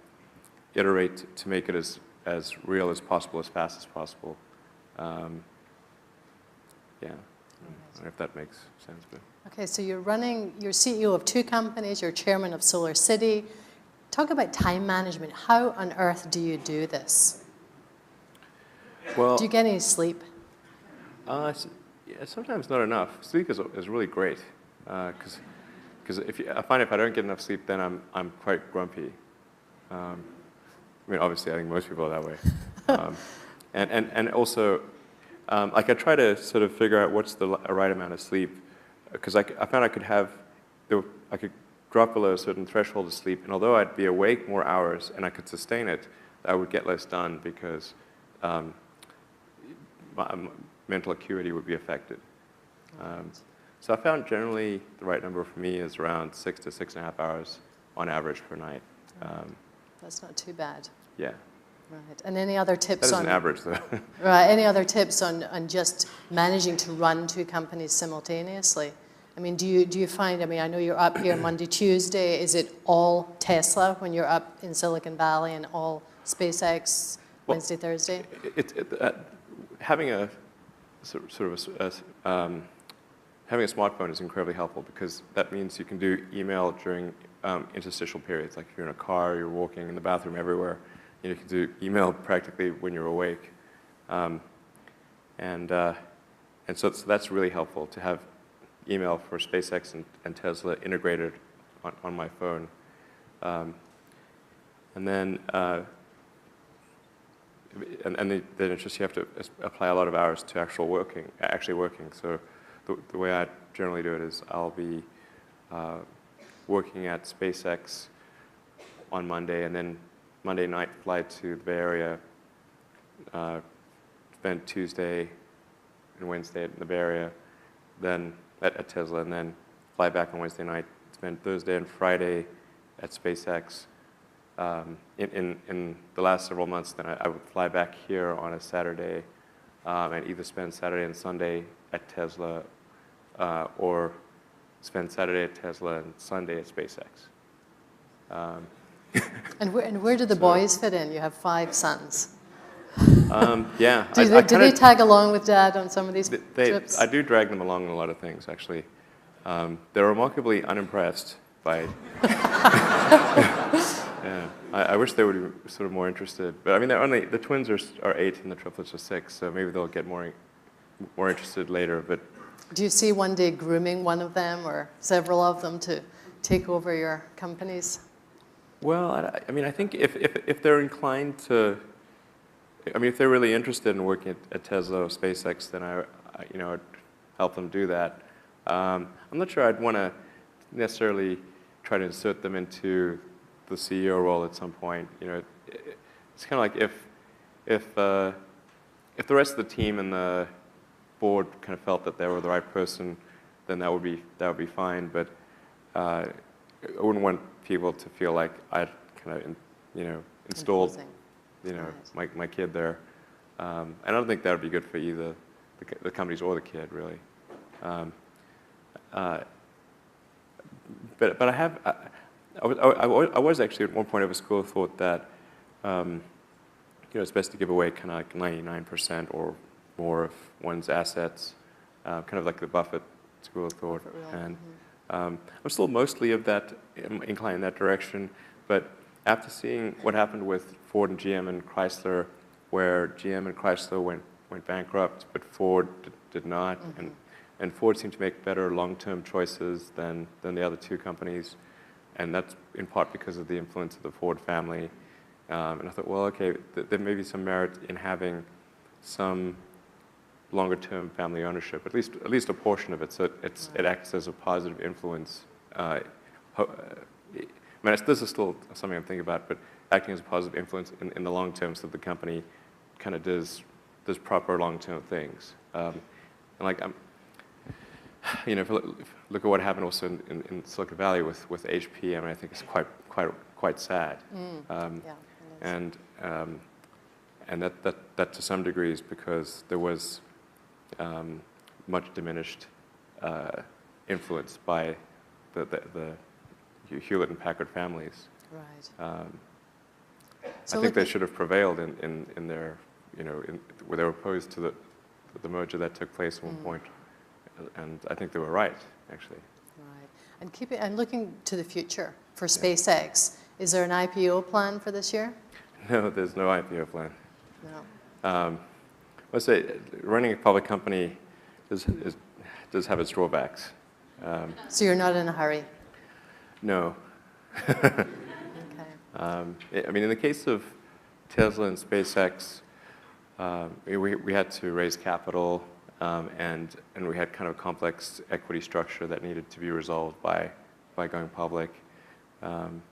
Speaker 3: iterate to make it as real as possible, as fast as possible. Yeah, I don't know if that makes sense, but.
Speaker 2: Okay, so you're CEO of 2 companies, you're chairman of Solar City. Talk about time management. How on earth do you do this?
Speaker 3: Well,
Speaker 2: do you get any sleep?
Speaker 3: Yeah, sometimes not enough. Sleep is really great, because I find if I don't get enough sleep, then I'm quite grumpy. I mean, obviously, I think most people are that way. And also, like I try to sort of figure out what's the right amount of sleep, because I found I could drop below a certain threshold of sleep, and although I'd be awake more hours and I could sustain it, I would get less done because my mental acuity would be affected. So I found generally the right number for me is around 6 to 6.5 hours on average per night.
Speaker 2: That's not too bad.
Speaker 3: Yeah.
Speaker 2: Right. And any other tips
Speaker 3: That is
Speaker 2: on...
Speaker 3: an average, though.
Speaker 2: Right. Any other tips on just managing to run 2 companies simultaneously? I mean, do you find, I mean, I know you're up here Monday, Tuesday. Is it all Tesla when you're up in Silicon Valley, and all SpaceX Wednesday, Thursday?
Speaker 3: Having a having a smartphone is incredibly helpful, because that means you can do email during interstitial periods. Like if you're in a car, you're walking, in the bathroom, everywhere. You can do email practically when you're awake. So that's really helpful to have email for SpaceX and Tesla integrated on my phone. Then it's just you have to apply a lot of hours to actually working. So the way I generally do it is I'll be working at SpaceX on Monday, and then Monday night fly to the Bay Area, spend Tuesday and Wednesday in the Bay Area, then at Tesla, and then fly back on Wednesday night, spend Thursday and Friday at SpaceX. In the last several months, then I would fly back here on a Saturday and either spend Saturday and Sunday at Tesla or spend Saturday at Tesla and Sunday at SpaceX.
Speaker 2: And where do the boys fit in? You have 5 sons.
Speaker 3: Yeah.
Speaker 2: Do they tag along with Dad on some of these trips?
Speaker 3: I do drag them along in a lot of things, actually. They're remarkably unimpressed by... Yeah, I wish they would be sort of more interested. But I mean, the twins are 8 and the triplets are 6, so maybe they'll get more interested later. But
Speaker 2: do you see one day grooming one of them or several of them to take over your companies? Well,
Speaker 3: I mean, I think if they're inclined to, I mean, if they're really interested in working at Tesla or SpaceX, then I'd help them do that. I'm not sure I'd want to necessarily try to insert them into the CEO role at some point. It's kind of like if the rest of the team and the board kind of felt that they were the right person, then that would be fine. But I wouldn't want people to feel like I'd kind of installed my kid there. And I don't think that would be good for either the companies or the kid, really. But I was actually at one point of a school of thought that it's best to give away kind of like 99% or more of one's assets, kind of like the Buffett school of thought. And I'm still mostly of that inclined in that direction, but after seeing what happened with Ford and GM and Chrysler, where GM and Chrysler went bankrupt, but Ford did not, and Ford seemed to make better long-term choices than the other two companies, and that's in part because of the influence of the Ford family. And I thought, well, okay, there may be some merit in having some longer-term family ownership, at least a portion of it, so it acts as a positive influence. This is still something I'm thinking about, but acting as a positive influence in the long term, so the company kind of does proper long-term things. And like if you look at what happened also in Silicon Valley with HP, I think it's quite sad. And that to some degree is because there was much diminished influence by the Hewlett and Packard families.
Speaker 2: Right.
Speaker 3: I think they should have prevailed in their, where they were opposed to the merger that took place at one point, and I think they were right, actually.
Speaker 2: Right. And looking to the future for SpaceX, is there an IPO plan for this year?
Speaker 3: No, there's no IPO plan.
Speaker 2: No.
Speaker 3: Let's say running a public company does have its drawbacks.
Speaker 2: So you're not in a hurry?
Speaker 3: No.
Speaker 2: Okay.
Speaker 3: In the case of Tesla and SpaceX, we had to raise capital, and we had kind of a complex equity structure that needed to be resolved by going public. And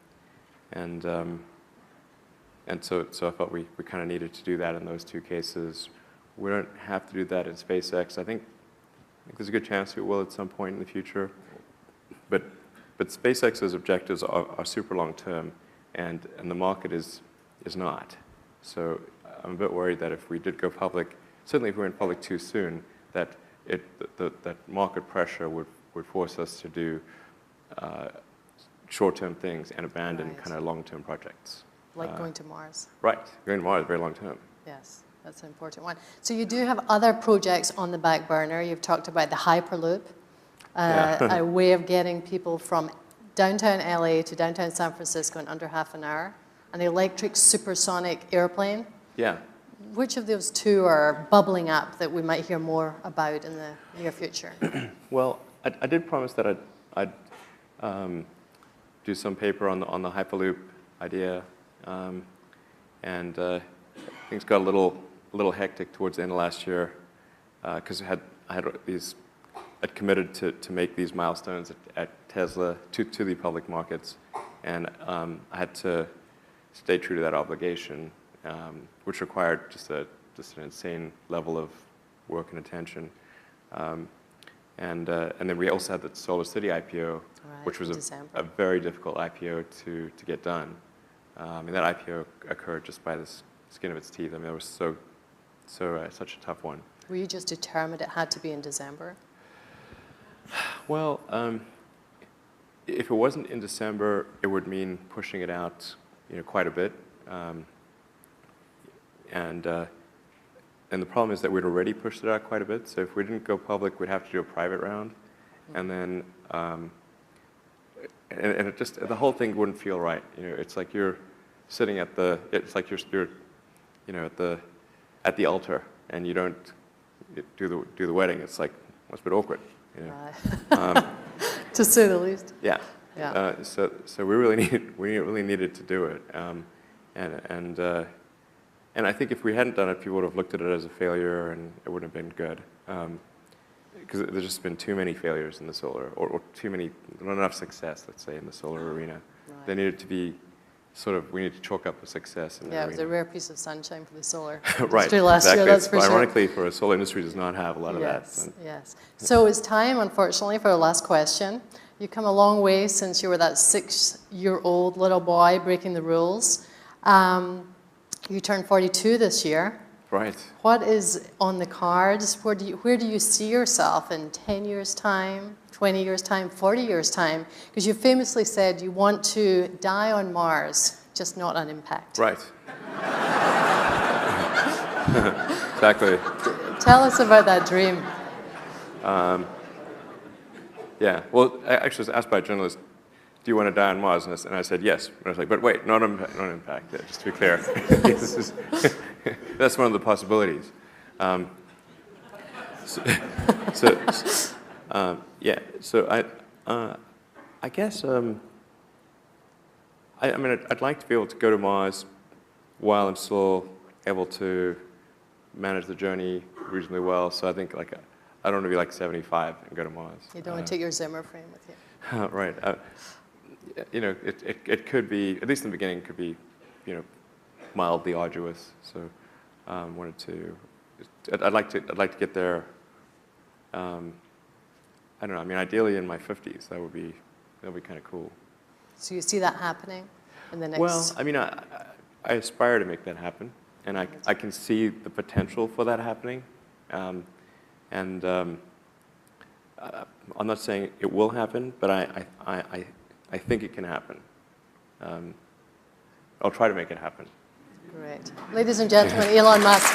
Speaker 3: so I thought we kind of needed to do that in those two cases. We don't have to do that in SpaceX. I think there's a good chance we will at some point in the future. But SpaceX's objectives are super long term, and the market is not. So I'm a bit worried that if we did go public, certainly if we went public too soon, that that market pressure would force us to do short-term things and abandon kind of long-term projects.
Speaker 2: Like going to Mars.
Speaker 3: Right, going to Mars, very long term.
Speaker 2: Yes, that's an important one. So you do have other projects on the back burner. You've talked about the Hyperloop, a way of getting people from downtown LA to downtown San Francisco in under half an hour, and the electric supersonic airplane.
Speaker 3: Yeah.
Speaker 2: Which of those two are bubbling up that we might hear more about in the near future?
Speaker 3: Well, I did promise that I'd do some paper on the Hyperloop idea, and things got a little hectic towards the end of last year because I'd committed to make these milestones at Tesla to the public markets, and I had to stay true to that obligation, which required just an insane level of work and attention. And then we also had the Solar City IPO, which was a very difficult IPO to get done. And that IPO occurred just by the skin of its teeth. It was such a tough one.
Speaker 2: Were you just determined it had to be in December?
Speaker 3: Well, if it wasn't in December, it would mean pushing it out, quite a bit. And the problem is that we'd already pushed it out quite a bit. So if we didn't go public, we'd have to do a private round, and then and it just the whole thing wouldn't feel right. It's like you're sitting at the at the altar, and you don't do the wedding. It's like it's a bit awkward.
Speaker 2: To say the least.
Speaker 3: Yeah.
Speaker 2: Yeah.
Speaker 3: So we really needed to do it, and I think if we hadn't done it, people would have looked at it as a failure, and it wouldn't have been good. because there's just been too many failures in the solar, or not enough success, let's say, in the solar arena.
Speaker 2: Right.
Speaker 3: There needed to be we need to chalk up the success in the
Speaker 2: Yeah, it was a
Speaker 3: arena.
Speaker 2: rare piece of sunshine for the solar
Speaker 3: Right,
Speaker 2: industry last year,
Speaker 3: exactly.
Speaker 2: that's for sure.
Speaker 3: Ironically, for a solar industry, does not have a lot of that.
Speaker 2: Yes. So it's time, unfortunately, for the last question. You've come a long way since you were that 6-year-old little boy breaking the rules. You turned 42 this year.
Speaker 3: Right.
Speaker 2: What is on the cards? Where do you see yourself in 10 years' time, 20 years' time, 40 years' time? Because you famously said you want to die on Mars, just not on impact.
Speaker 3: Right. Exactly.
Speaker 2: Tell us about that dream.
Speaker 3: Yeah. Well, I actually was asked by a journalist, "Do you want to die on Mars?" And I said yes. And I was like, "But wait, not on impact." Yeah, just to be clear, that's one of the possibilities. Yeah. So I guess I mean I'd like to be able to go to Mars while I'm still able to manage the journey reasonably well. So I think I don't want to be 75 and go to Mars.
Speaker 2: You don't want to take your Zimmer frame with you.
Speaker 3: Right. It could be, at least in the beginning, could be, mildly arduous. So I'd like to get there. I don't know. I mean, ideally in my 50s, that would be kind of cool.
Speaker 2: So you see that happening in the next?
Speaker 3: Well, I mean, I aspire to make that happen, and I can see the potential for that happening. I'm not saying it will happen, but I think it can happen. I'll try to make it happen.
Speaker 2: Great. Ladies and gentlemen, Elon Musk.